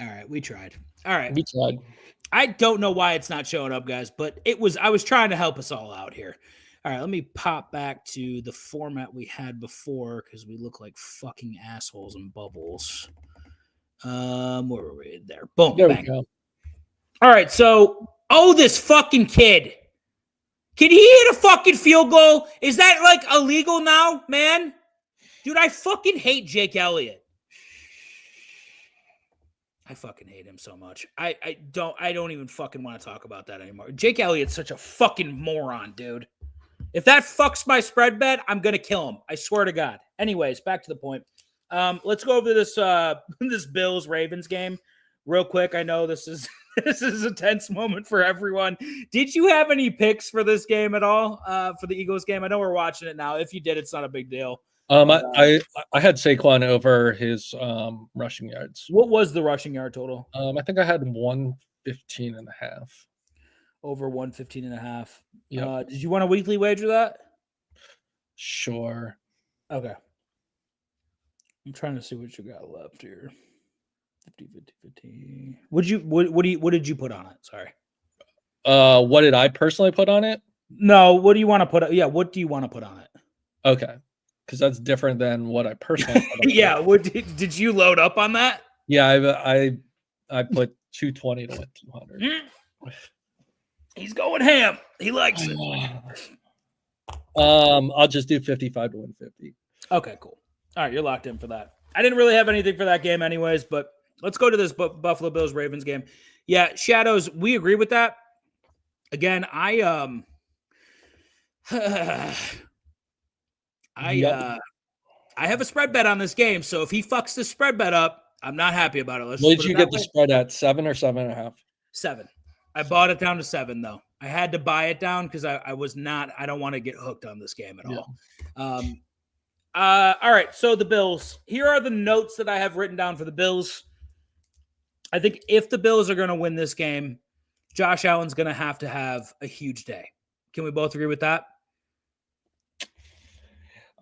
Speaker 3: all right, we tried. All right.
Speaker 4: We tried.
Speaker 3: I don't know why it's not showing up, guys, but I was trying to help us all out here. All right, let me pop back to the format we had before because we look like fucking assholes and bubbles. Where were we? There. Boom.
Speaker 4: There
Speaker 3: bang.
Speaker 4: we go.
Speaker 3: All right, so this fucking kid. Can he hit a fucking field goal? Is that like illegal now, man? Dude, I fucking hate Jake Elliott. I fucking hate him so much. I don't even fucking want to talk about that anymore. Jake Elliott's such a fucking moron, dude. If that fucks my spread bet, I'm gonna kill him. I swear to God. Anyways, back to the point. Let's go over this this Bills Ravens game real quick. I know this is this is a tense moment for everyone. Did you have any picks for this game at all? For the Eagles game? I know we're watching it now. If you did, it's not a big deal.
Speaker 4: I had Saquon over his rushing yards.
Speaker 3: What was the rushing yard total?
Speaker 4: I think I had 115.5.
Speaker 3: Over 115.5.
Speaker 4: Yeah.
Speaker 3: Did you want a weekly wager that?
Speaker 4: Sure.
Speaker 3: Okay. I'm trying to see what you got left here. 50. What did you put on it? Sorry.
Speaker 4: What did I personally put on it?
Speaker 3: No, what do you want to put? Yeah, what do you want to put on it?
Speaker 4: Okay. Because that's different than what I personally put on
Speaker 3: yeah, what did you load up on that?
Speaker 4: Yeah, I put 220 to win 200.
Speaker 3: He's going ham. He likes it.
Speaker 4: I'll just do 55 to win 50.
Speaker 3: Okay, cool. All right, you're locked in for that. I didn't really have anything for that game anyways, but let's go to this Buffalo Bills Ravens game. Yeah, Shadows, we agree with that. Again, I have a spread bet on this game, so if he fucks the spread bet up, I'm not happy about it.
Speaker 4: What did you get the spread at? 7 or 7.5?
Speaker 3: 7. I bought it down to 7 though. I had to buy it down because I don't want to get hooked on this game at all. All right, so the Bills. Here are the notes that I have written down for the Bills. I think if the Bills are going to win this game, Josh Allen's going to have a huge day. Can we both agree with that?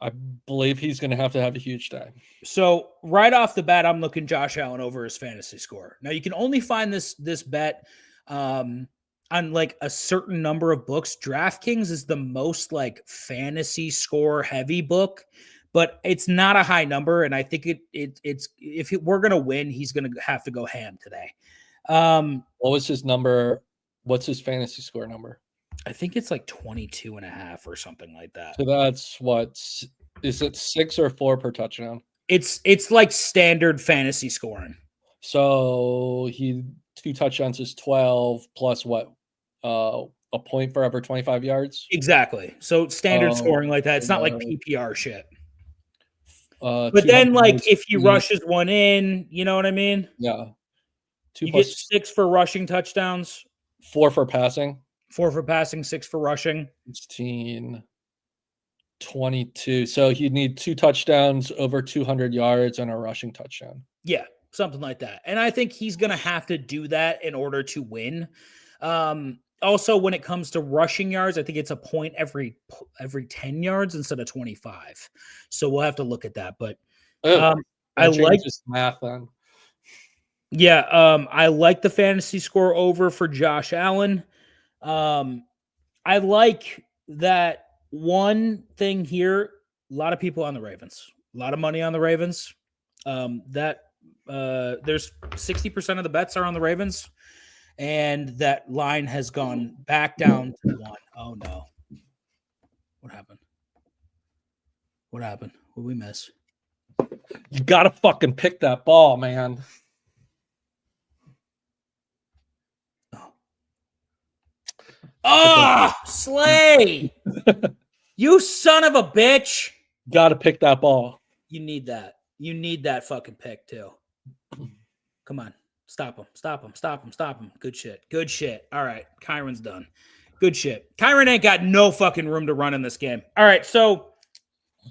Speaker 4: I believe he's going to have a huge day.
Speaker 3: So right off the bat, I'm looking Josh Allen over his fantasy score. Now you can only find this bet on like a certain number of books. DraftKings is the most like fantasy score heavy book, but it's not a high number. And I think it's if we're going to win, he's going to have to go ham today.
Speaker 4: What was his number? What's his fantasy score number?
Speaker 3: I think it's like 22.5 or something like that.
Speaker 4: So that's what, is it 6 or 4 per touchdown?
Speaker 3: It's like standard fantasy scoring.
Speaker 4: So 2 touchdowns is 12 plus what? A point for every 25 yards?
Speaker 3: Exactly. So standard scoring like that. It's not like PPR shit. But then like if he rushes one in, you know what I mean?
Speaker 4: Yeah.
Speaker 3: You get 6 for rushing touchdowns.
Speaker 4: 4 for passing.
Speaker 3: 4 for passing, 6 for rushing.
Speaker 4: 16, 22. So he'd need 2 touchdowns over 200 yards and a rushing touchdown.
Speaker 3: Yeah, something like that. And I think he's going to have to do that in order to win. Also, when it comes to rushing yards, I think it's a point every 10 yards instead of 25. So we'll have to look at that. But I like
Speaker 4: this math then.
Speaker 3: Yeah, I like the fantasy score over for Josh Allen. I like that one thing here. A lot of people on the Ravens, a lot of money on the Ravens. There's 60% of the bets are on the Ravens, and that line has gone back down to 1. Oh no. What happened? What happened? What did we miss?
Speaker 4: You gotta fucking pick that ball, man.
Speaker 3: Oh, Slay! You son of a bitch!
Speaker 4: Gotta pick that ball.
Speaker 3: You need that. You need that fucking pick too. Come on. Stop him. Stop him. Stop him. Stop him. Good shit. Good shit. All right. Kyron's done. Good shit. Kyron ain't got no fucking room to run in this game. All right. So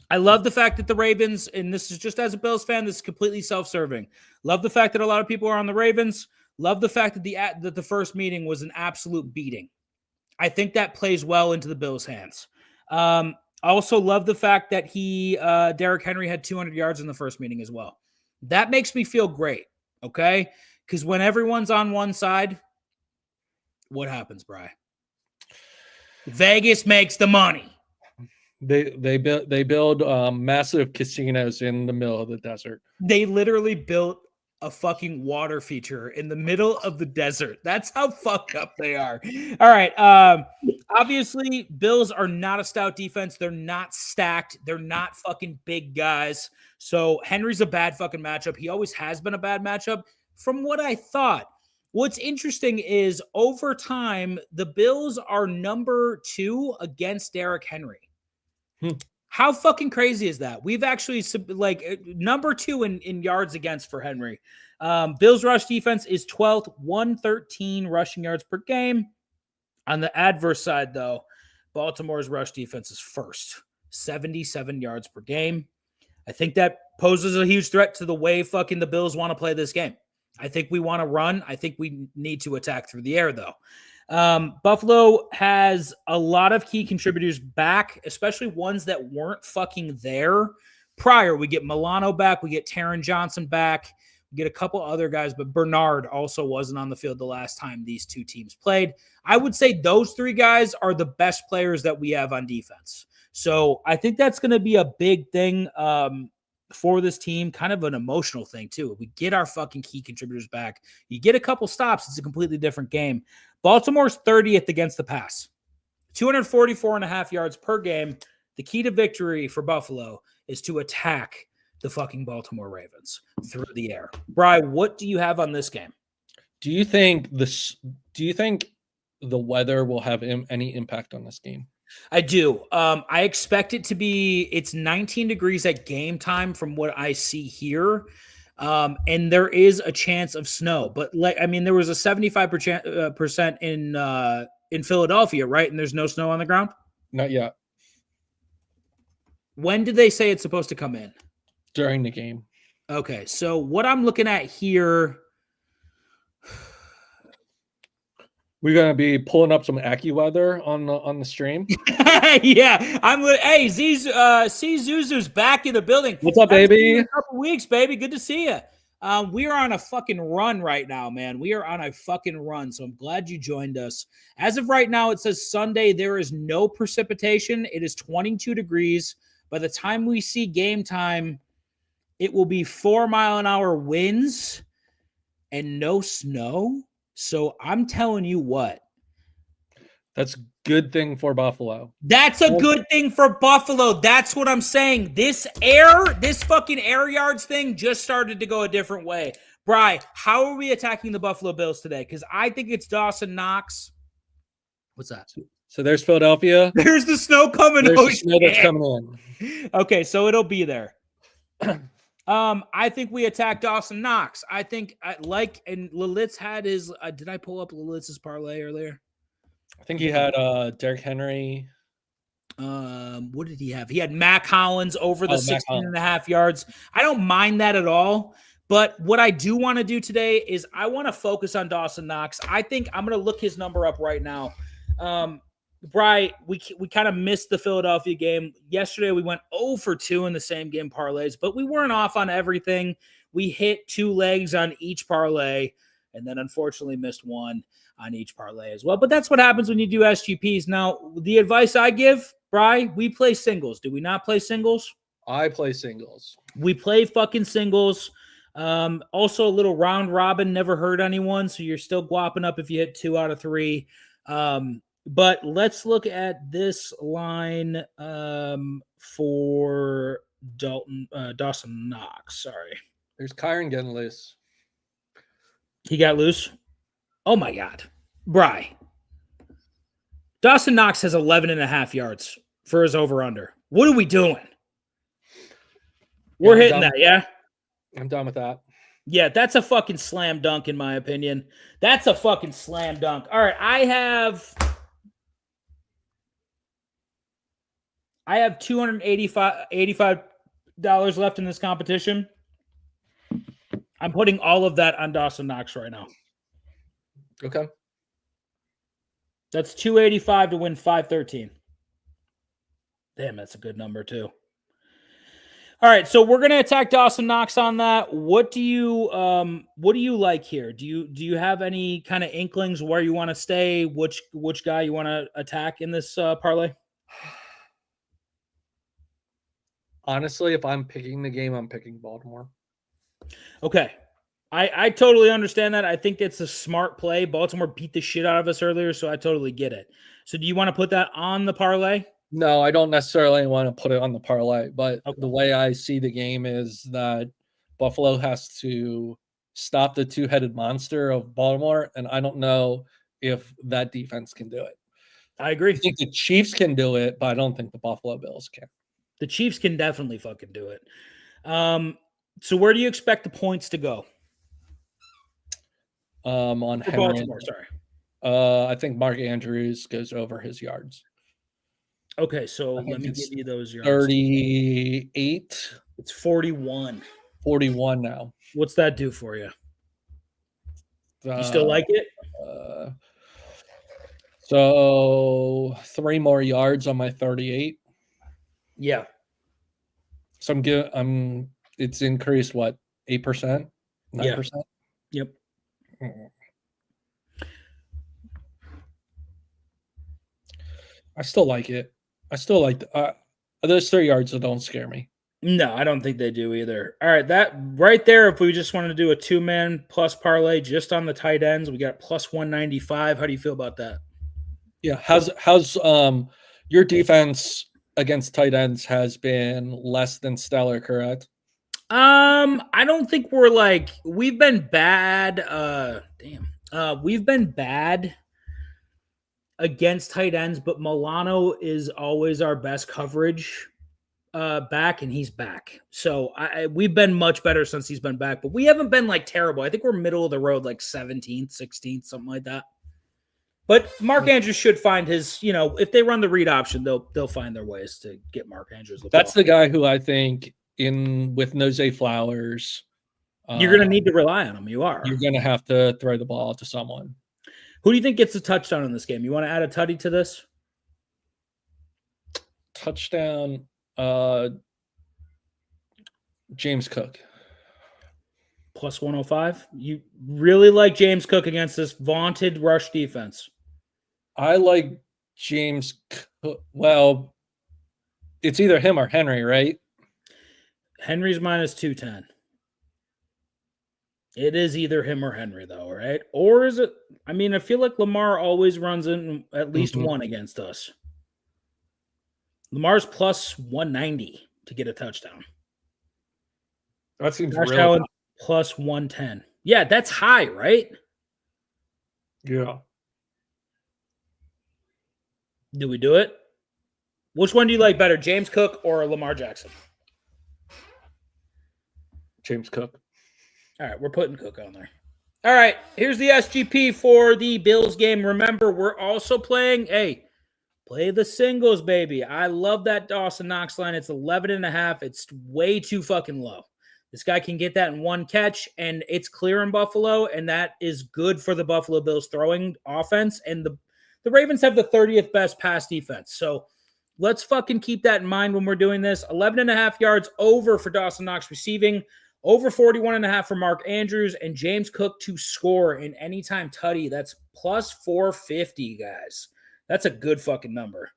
Speaker 3: I love the fact that the Ravens, and this is just as a Bills fan, this is completely self-serving. Love the fact that a lot of people are on the Ravens. Love the fact that the first meeting was an absolute beating. I think that plays well into the Bills' hands. I also love the fact that Derrick Henry had 200 yards in the first meeting as well. That makes me feel great, okay? Because when everyone's on one side, what happens, Bri? Vegas makes the money.
Speaker 4: They build massive casinos in the middle of the desert.
Speaker 3: They literally built a fucking water feature in the middle of the desert. That's how fucked up they are. All right. Obviously, Bills are not a stout defense. They're not stacked. They're not fucking big guys. So Henry's a bad fucking matchup. He always has been a bad matchup from what I thought. What's interesting is over time, the Bills are number 2 against Derrick Henry. How fucking crazy is that? We've actually number 2 in yards against for Henry. Bills rush defense is 12th, 113 rushing yards per game. On the adverse side, though, Baltimore's rush defense is first, 77 yards per game. I think that poses a huge threat to the way fucking the Bills want to play this game. I think we want to run. I think we need to attack through the air, though. Buffalo has a lot of key contributors back, especially ones that weren't fucking there prior. We get Milano back. We get Taron Johnson back. We get a couple other guys, but Bernard also wasn't on the field the last time these two teams played. I would say those 3 guys are the best players that we have on defense. So I think that's going to be a big thing for this team, kind of an emotional thing too. If we get our fucking key contributors back, you get a couple stops, it's a completely different game. Baltimore's 30th against the pass, 244.5 yards per game. The key to victory for Buffalo is to attack the fucking Baltimore Ravens through the air. Bri, what do you have on this game?
Speaker 4: Do you think the weather will have any impact on this game?
Speaker 3: I do. I expect it to be, it's 19 degrees at game time from what I see here. And there is a chance of snow, but there was a 75% in Philadelphia, right? And there's no snow on the ground?
Speaker 4: Not yet.
Speaker 3: When did they say it's supposed to come in?
Speaker 4: During the game.
Speaker 3: Okay. So what I'm looking at here,
Speaker 4: we're gonna be pulling up some AccuWeather on the stream.
Speaker 3: Yeah, hey, Zuzu's back in the building.
Speaker 4: What's up, baby?
Speaker 3: A couple weeks, baby. Good to see you. We are on a fucking run right now, man. We are on a fucking run. So I'm glad you joined us. As of right now, it says Sunday. There is no precipitation. It is 22 degrees. By the time we see game time, it will be 4-mile-an-hour winds and no snow. So I'm telling you what.
Speaker 4: That's a good thing for Buffalo.
Speaker 3: That's a good thing for Buffalo. That's what I'm saying. This fucking air yards thing just started to go a different way. Bri, how are we attacking the Buffalo Bills today? Because I think it's Dawson Knox. What's that?
Speaker 4: So there's Philadelphia.
Speaker 3: There's the snow coming.
Speaker 4: There's the snow that's coming
Speaker 3: in. Okay, so it'll be there. I think we attack Dawson Knox. I think and Lalitz had his. Did I pull up Lalitz's parlay earlier?
Speaker 4: I think he had Derrick Henry.
Speaker 3: What did he have? He had Mac Hollins over the 16.5 yards. I don't mind that at all. But what I do want to do today is I want to focus on Dawson Knox. I think I'm going to look his number up right now. Bri, we kind of missed the Philadelphia game. Yesterday, we went 0 for 2 in the same game parlays, but we weren't off on everything. We hit 2 legs on each parlay, and then unfortunately missed 1 on each parlay as well. But that's what happens when you do SGPs. Now, the advice I give, Bri, we play singles. Do we not play singles?
Speaker 4: I play singles.
Speaker 3: We play fucking singles. Also, a little round robin never hurt anyone, so you're still guapping up if you hit 2 out of 3. But let's look at this line for Dawson Knox. Sorry.
Speaker 4: There's Kyron getting loose.
Speaker 3: He got loose? Oh, my God. Bri. Dawson Knox has 11.5 yards for his over-under. What are we doing? We're hitting that, yeah?
Speaker 4: I'm done with that.
Speaker 3: Yeah, that's a fucking slam dunk, in my opinion. That's a fucking slam dunk. All right, I have $285 left in this competition. I'm putting all of that on Dawson Knox right now.
Speaker 4: Okay.
Speaker 3: That's $285 to win $513. Damn, that's a good number too. All right, so we're gonna attack Dawson Knox on that. What do you like here? Do you have any kind of inklings where you want to stay? Which guy you want to attack in this parlay?
Speaker 4: Honestly, if I'm picking the game, I'm picking Baltimore.
Speaker 3: Okay. I totally understand that. I think it's a smart play. Baltimore beat the shit out of us earlier, so I totally get it. So do you want to put that on the parlay?
Speaker 4: No, I don't necessarily want to put it on the parlay, but
Speaker 3: Okay.
Speaker 4: the way I see the game is that Buffalo has to stop the two-headed monster of Baltimore, and I don't know if that defense can do it.
Speaker 3: I agree.
Speaker 4: I think the Chiefs can do it, but I don't think the Buffalo Bills can.
Speaker 3: The Chiefs can definitely fucking do it. So where do you expect the points to go?
Speaker 4: On
Speaker 3: For
Speaker 4: Henry,
Speaker 3: Baltimore, sorry.
Speaker 4: I think Mark Andrews goes over his yards.
Speaker 3: Okay, so let me give you those yards.
Speaker 4: 38.
Speaker 3: It's 41.
Speaker 4: 41 now.
Speaker 3: What's that do for you? You still like it?
Speaker 4: So 3 more yards on my 38.
Speaker 3: Yeah.
Speaker 4: So I'm good. It's increased what, 8%? 9%?
Speaker 3: Yep.
Speaker 4: I still like it. I still like those 3 yards that don't scare me.
Speaker 3: No, I don't think they do either. All right, that right there, if we just wanted to do a 2-man plus parlay just on the tight ends, we got plus 195. How do you feel about that?
Speaker 4: Yeah. How's your defense against tight ends has been less than stellar, correct?
Speaker 3: I don't think we've been bad. We've been bad against tight ends, but Milano is always our best coverage back, and he's back. So we've been much better since he's been back, but we haven't been like terrible. I think we're middle of the road, like 17th, 16th, something like that. But Mark Andrews should find his, if they run the read option, they'll find their ways to get Mark Andrews.
Speaker 4: That's the guy who I think with Nose Flowers,
Speaker 3: you're going to need to rely on him. You are.
Speaker 4: You're going to have to throw the ball to someone.
Speaker 3: Who do you think gets a touchdown in this game? You want to add a tutty to this?
Speaker 4: Touchdown, James Cook.
Speaker 3: Plus 105. You really like James Cook against this vaunted rush defense?
Speaker 4: I like James Cook. Well, it's either him or Henry, right?
Speaker 3: Henry's minus 210. It is either him or Henry, though, right? Or is it? I mean, I feel like Lamar always runs in at least one against us. Lamar's plus 190 to get a touchdown.
Speaker 4: That seems
Speaker 3: Josh
Speaker 4: really
Speaker 3: Allen plus 110. Yeah, that's high, right?
Speaker 4: Yeah.
Speaker 3: Do we do it? Which one do you like better, James Cook or Lamar Jackson?
Speaker 4: James Cook.
Speaker 3: All right, we're putting Cook on there. All right, here's the SGP for the Bills game. Remember, we're also playing, play the singles, baby. I love that Dawson Knox line. It's 11.5. It's way too fucking low. This guy can get that in one catch, and it's clear in Buffalo, and that is good for the Buffalo Bills throwing offense. And the Ravens have the 30th best pass defense. So let's fucking keep that in mind when we're doing this. 11.5 yards over for Dawson Knox receiving, over 41.5 for Mark Andrews, and James Cook to score in anytime tutty. That's plus 450, guys. That's a good fucking number.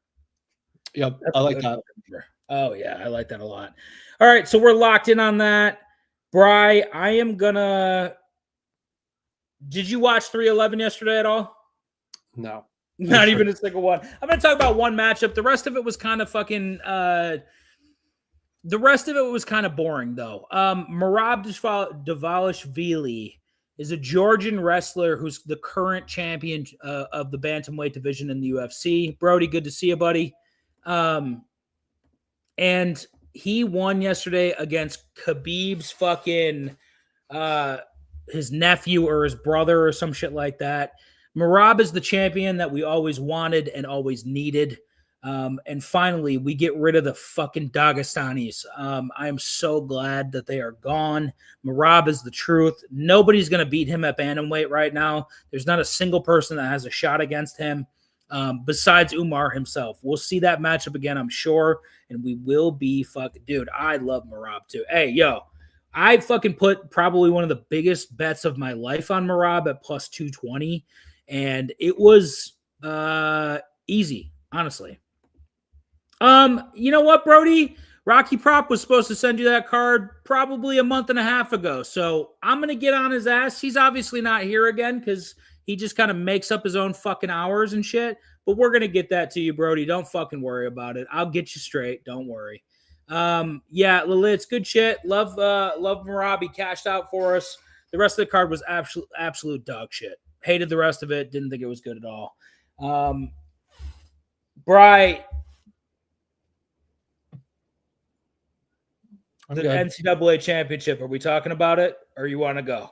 Speaker 4: Yep, I like that.
Speaker 3: Oh, yeah, I like that a lot. All right, so we're locked in on that. Bri, I am gonna. Did you watch 311 yesterday at all?
Speaker 4: No.
Speaker 3: Not even a single one. I'm going to talk about one matchup. The rest of it was kind of fucking the rest of it was kind of boring, though. Merab Dvalishvili is a Georgian wrestler who's the current champion of the bantamweight division in the UFC. Brody, good to see you, buddy. And he won yesterday against Khabib's fucking his nephew or his brother or some shit like that. Merab is the champion that we always wanted and always needed. And finally, we get rid of the fucking Dagestanis. I am so glad that they are gone. Merab is the truth. Nobody's going to beat him at bantamweight right now. There's not a single person that has a shot against him. besides Umar himself. We'll see that matchup again, I'm sure, and we will be fucking – dude, I love Marab too. Hey, yo, I fucking put probably one of the biggest bets of my life on Marab at plus 220, and it was easy, honestly. You know what, Brody? Rocky Prop was supposed to send you that card probably a month and a half ago, so I'm going to get on his ass. He's obviously not here again because he just kind of makes up his own fucking hours and shit, but we're going to get that to you, Brody. Don't fucking worry about it. I'll get you straight. Don't worry. Yeah, Lilith's good shit. Love Marabi cashed out for us. The rest of the card was absolute dog shit. Hated the rest of it. Didn't think it was good at all. Bri, the NCAA championship. Are we talking about it, or you want to go?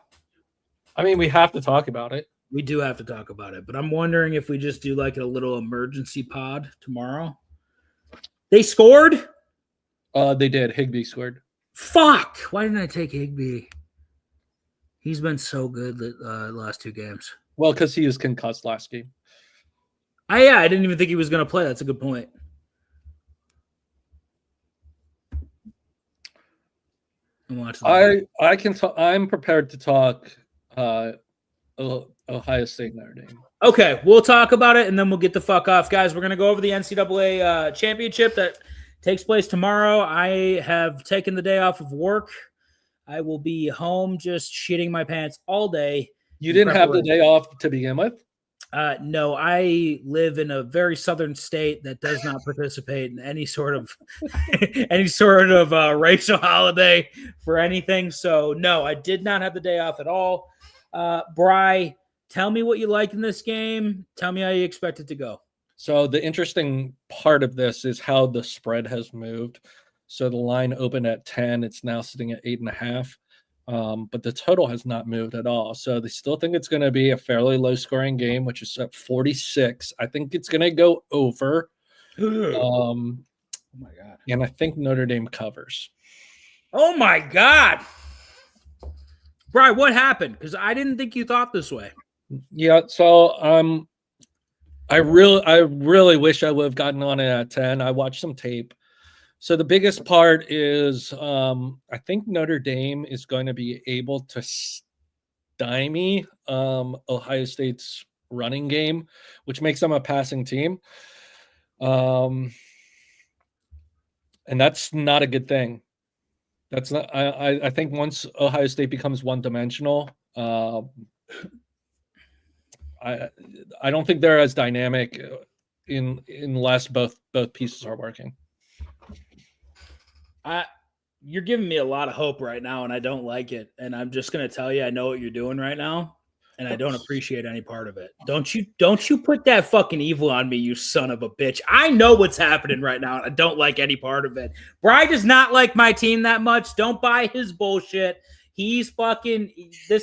Speaker 4: I mean, we have to talk about it.
Speaker 3: We do have to talk about it, but I'm wondering if we just do like a little emergency pod tomorrow. They scored?
Speaker 4: They did. Higbee scored.
Speaker 3: Fuck! Why didn't I take Higbee? He's been so good the last two games.
Speaker 4: Well, because he was concussed last game.
Speaker 3: Yeah, I didn't even think he was going to play. That's a good point.
Speaker 4: I can talk. I'm prepared to talk Ohio State Notre Dame.
Speaker 3: Okay, we'll talk about it and then we'll get the fuck off, guys. We're gonna go over the NCAA championship that takes place tomorrow. I have taken the day off of work. I will be home just shitting my pants all day.
Speaker 4: You didn't have the day off to begin with?
Speaker 3: No, I live in a very southern state that does not participate in any sort of racial holiday for anything. So no, I did not have the day off at all. Bri, tell me what you like in this game. Tell me how you expect it to go.
Speaker 4: So the interesting part of this is how the spread has moved. So the line opened at 10. It's now sitting at 8.5. But the total has not moved at all. So they still think it's going to be a fairly low scoring game, which is at 46. I think it's going to go over.
Speaker 3: Oh my God.
Speaker 4: And I think Notre Dame covers.
Speaker 3: Oh my God. Brian, what happened? Because I didn't think you thought this way.
Speaker 4: Yeah. So I really wish I would have gotten on it at 10. I watched some tape. So the biggest part is I think Notre Dame is going to be able to stymie Ohio State's running game, which makes them a passing team. And that's not a good thing. That's not. I think once Ohio State becomes one-dimensional, I don't think they're as dynamic unless both pieces are working.
Speaker 3: You're giving me a lot of hope right now, and I don't like it. And I'm just going to tell you, I know what you're doing right now, and I don't appreciate any part of it. Don't you put that fucking evil on me, you son of a bitch. I know what's happening right now, and I don't like any part of it. Bri does not like my team that much. Don't buy his bullshit. This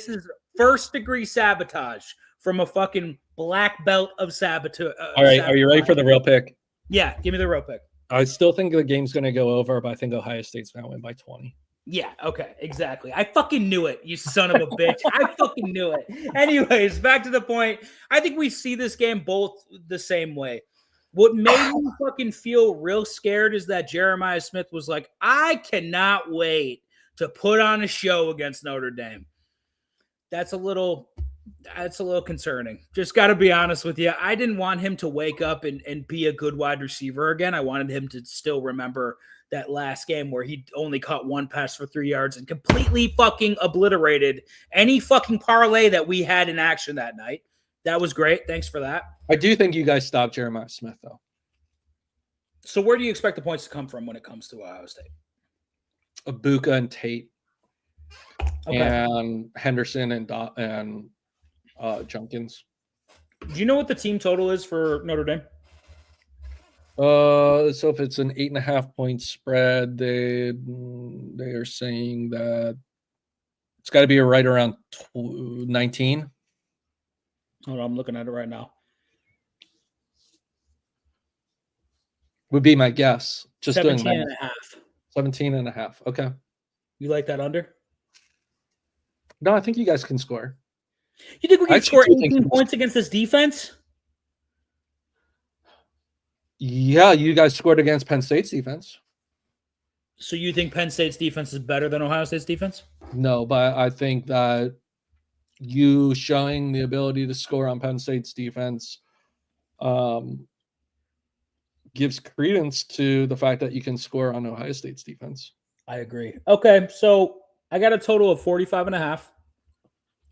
Speaker 3: is first-degree sabotage from a fucking black belt of sabotage.
Speaker 4: All right, are you ready for the real pick?
Speaker 3: Yeah, give me the real pick.
Speaker 4: I still think the game's going to go over, but I think Ohio State's going to win by 20.
Speaker 3: Yeah, okay, exactly. I fucking knew it, you son of a bitch. I fucking knew it. Anyways, back to the point. I think we see this game both the same way. What made me fucking feel real scared is that Jeremiah Smith was like, I cannot wait to put on a show against Notre Dame. That's a little concerning. Just got to be honest with you. I didn't want him to wake up and be a good wide receiver again. I wanted him to still remember that last game where he only caught one pass for 3 yards and completely fucking obliterated any fucking parlay that we had in action that night. That was great. Thanks for that.
Speaker 4: I do think you guys stopped Jeremiah Smith, though.
Speaker 3: So where do you expect the points to come from when it comes to Ohio State?
Speaker 4: Ibuka and Tate.
Speaker 3: Okay.
Speaker 4: And Henderson and Junkins.
Speaker 3: Do you know what the team total is for Notre Dame?
Speaker 4: So if it's an 8.5 point spread, they are saying that it's got to be right around 19.
Speaker 3: Hold on, I'm looking at it right now.
Speaker 4: Would be my guess. Just
Speaker 3: 17
Speaker 4: doing
Speaker 3: and a half.
Speaker 4: 17.5. Okay.
Speaker 3: You like that under?
Speaker 4: No, I think you guys can score.
Speaker 3: You think we can score 18 points against this defense?
Speaker 4: Yeah, you guys scored against Penn State's defense.
Speaker 3: So you think Penn State's defense is better than Ohio State's defense?
Speaker 4: No, but I think that you showing the ability to score on Penn State's defense gives credence to the fact that you can score on Ohio State's defense.
Speaker 3: I agree. Okay, so I got a total of 45.5.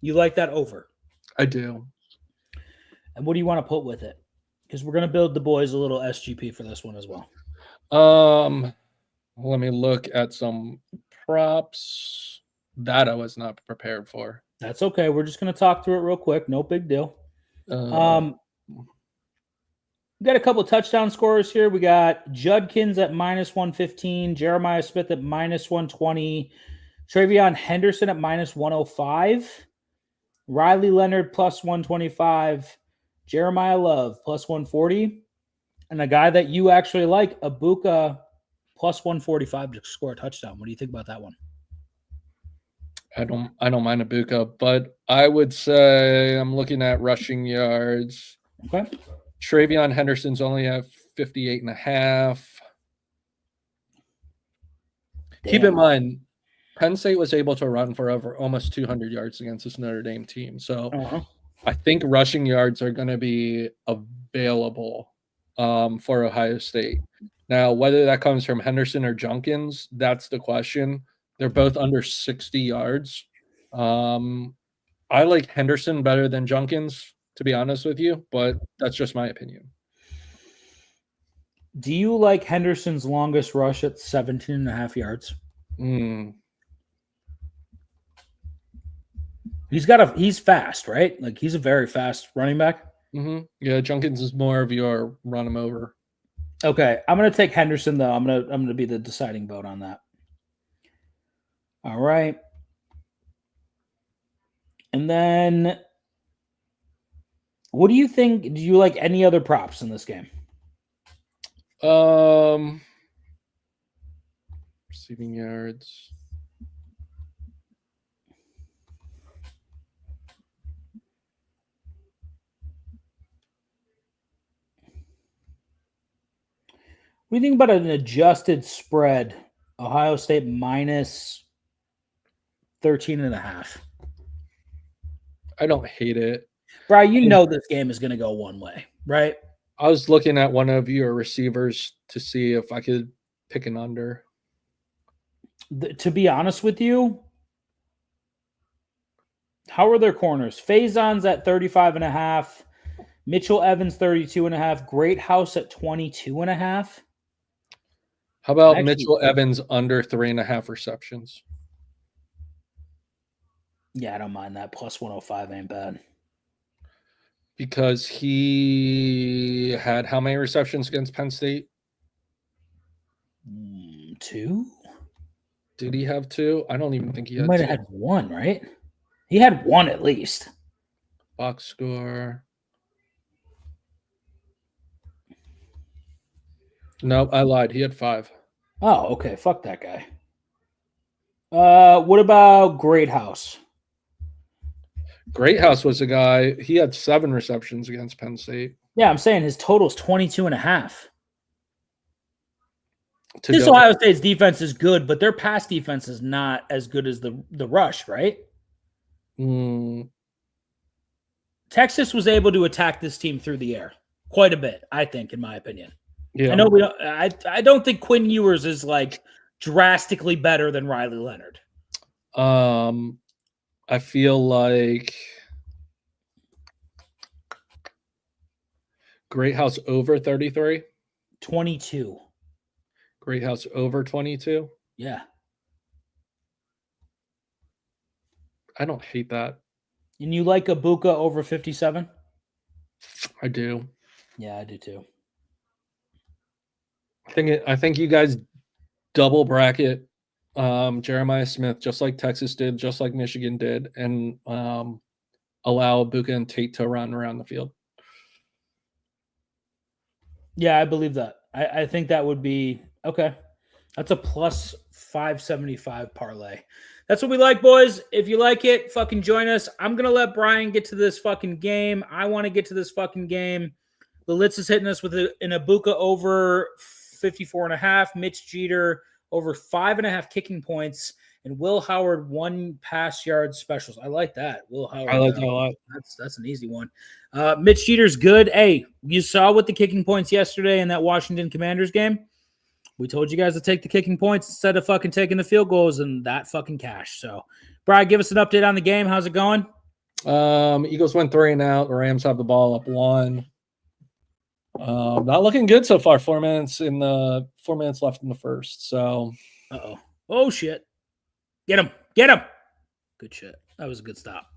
Speaker 3: You like that over?
Speaker 4: I do.
Speaker 3: And what do you want to put with it? Because we're going to build the boys a little SGP for this one as well.
Speaker 4: Let me look at some props that I was not prepared for.
Speaker 3: That's okay. We're just going to talk through it real quick. No big deal. We got a couple of touchdown scorers here. We got Judkins at -115, Jeremiah Smith at -120, Travion Henderson at -105, Riley Leonard +125, Jeremiah Love +140, and a guy that you actually like, Abuka +145 to score a touchdown. What do you think about that one?
Speaker 4: I don't mind Abuka, but I would say I'm looking at rushing yards.
Speaker 3: Okay.
Speaker 4: Travion Henderson's only at 58.5. Keep in mind, Penn State was able to run for over almost 200 yards against this Notre Dame team. So I think rushing yards are going to be available for Ohio State. Now, whether that comes from Henderson or Junkins, that's the question. They're both under 60 yards. I like Henderson better than Junkins, to be honest with you, but that's just my opinion.
Speaker 3: Do you like Henderson's longest rush at 17.5 yards? He's fast, right? Like he's a very fast running back.
Speaker 4: Yeah, Junkins is more of your run him over.
Speaker 3: Okay, I'm gonna take Henderson though. I'm gonna be the deciding vote on that. All right, and then what do you think? Do you like any other props in this game?
Speaker 4: Receiving yards.
Speaker 3: What do you think about an adjusted spread? Ohio State -13.5.
Speaker 4: I don't hate it.
Speaker 3: Brian, you know this game is going to go one way, right?
Speaker 4: I was looking at one of your receivers to see if I could pick an under.
Speaker 3: To be honest with you, how are their corners? Faison's at 35.5. Mitchell Evans 32.5. Greathouse at 22.5.
Speaker 4: How about Mitchell Evans under 3.5 receptions?
Speaker 3: Yeah, I don't mind that. +105 ain't bad.
Speaker 4: Because he had how many receptions against Penn State?
Speaker 3: 2?
Speaker 4: Did he have 2? I don't even think he had 2.
Speaker 3: He might have had 1, right? He had 1 at least.
Speaker 4: Box score. No, I lied. He had 5.
Speaker 3: Oh, okay. Fuck that guy. What about Greathouse?
Speaker 4: Greathouse was a guy. He had 7 receptions against Penn State.
Speaker 3: Yeah, I'm saying his total is 22.5. This Ohio State's defense is good, but their pass defense is not as good as the rush, right? Texas was able to attack this team through the air quite a bit, I think, in my opinion. Yeah. I know we don't. I don't think Quinn Ewers is like drastically better than Riley Leonard.
Speaker 4: I feel like Greathouse over 33.
Speaker 3: 22.
Speaker 4: Greathouse over 22.
Speaker 3: Yeah.
Speaker 4: I don't hate that.
Speaker 3: And you like Abuka over 57?
Speaker 4: I do.
Speaker 3: Yeah, I do too.
Speaker 4: I think you guys double bracket Jeremiah Smith, just like Texas did, just like Michigan did, and allow Abuka and Tate to run around the field.
Speaker 3: Yeah, I believe that. I think that would be okay. That's a +575 parlay. That's what we like, boys. If you like it, fucking join us. I'm going to let Brian get to this fucking game. I want to get to this fucking game. The Litz is hitting us with an Ibuka over 54.5. Mitch Jeter over 5.5 kicking points. And Will Howard 1 pass yard specials. I like that. Will Howard.
Speaker 4: I like that a lot.
Speaker 3: That's an easy one. Mitch Jeter's good. Hey, you saw with the kicking points yesterday in that Washington Commanders game. We told you guys to take the kicking points instead of fucking taking the field goals, and that fucking cash. So, Brian, give us an update on the game. How's it going?
Speaker 4: Eagles went 3 and out. The Rams have the ball up 1. Not looking good so far. 4 minutes left in the first. So,
Speaker 3: oh shit, get him. Good shit. That was a good stop.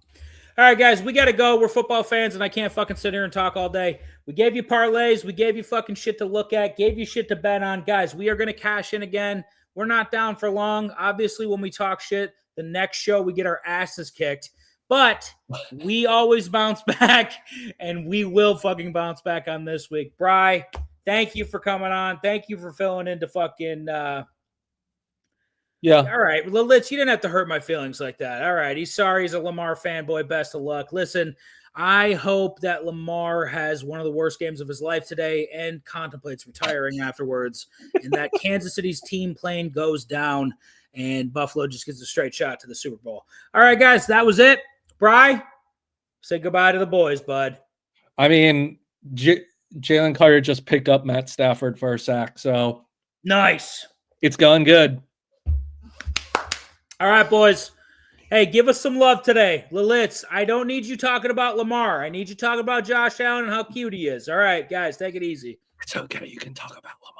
Speaker 3: All right, guys, we got to go. We're football fans, and I can't fucking sit here and talk all day. We gave you parlays. We gave you fucking shit to look at, gave you shit to bet on. Guys, we are going to cash in again. We're not down for long. Obviously, when we talk shit, the next show we get our asses kicked. But we always bounce back, and we will fucking bounce back on this week. Bri, thank you for coming on. Thank you for filling in to fucking
Speaker 4: yeah.
Speaker 3: All right. Well, Litz, you didn't have to hurt my feelings like that. All right. He's sorry. He's a Lamar fanboy. Best of luck. Listen, I hope that Lamar has one of the worst games of his life today and contemplates retiring afterwards, and that Kansas City's team plane goes down and Buffalo just gets a straight shot to the Super Bowl. All right, guys, that was it. Bri, say goodbye to the boys, bud.
Speaker 4: I mean, Jalen Carter just picked up Matt Stafford for a sack, so
Speaker 3: nice.
Speaker 4: It's going good.
Speaker 3: All right, boys. Hey, give us some love today. Lilitz, I don't need you talking about Lamar. I need you talking about Josh Allen and how cute he is. All right, guys, take it easy.
Speaker 4: It's okay. You can talk about Lamar.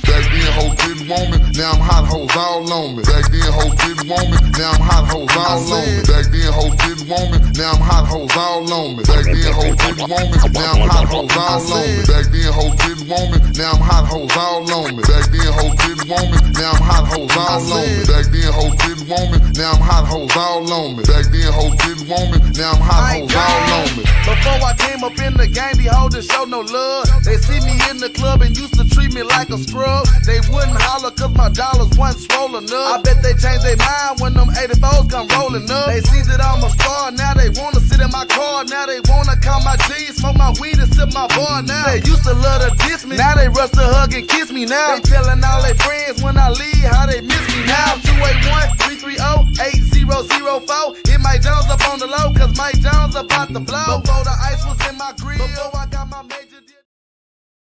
Speaker 1: Back then, hoes didn't want me. Now I'm hot hoes all on me. Back then, hoes didn't want me. Now I'm hot hoes all on me. Back then, hoes didn't want me. Now I'm hot hoes all on me. Back then, hoes didn't want me. Now I'm hot hoes all on me. Back then, hoes didn't want me. Now I'm hot hoes all on me. Back then, hoes didn't want me. Now I'm hot hoes all on me. Back then, hoes didn't want me. Now I'm hot hoes all on me. Back then, hoes didn't want me. Now I'm hot hoes all on me. Before I came up in the game, these hoes didn't show no love. They see me in the club and used to treat me like a scrub. They wouldn't holler cause my dollars wasn't swollen up. I bet they changed their mind when them 84s come rolling up. They see that I'm a star, now they wanna sit in my car. Now they wanna count my G's, smoke my weed and sip my bar. Now they used to love to diss me, now they rush to hug and kiss me. Now they telling all their friends when I leave how they miss me. Now 281-330-8004. Hit Mike Jones up on the low cause Mike Jones about to blow. Before the ice was in my grill, before I got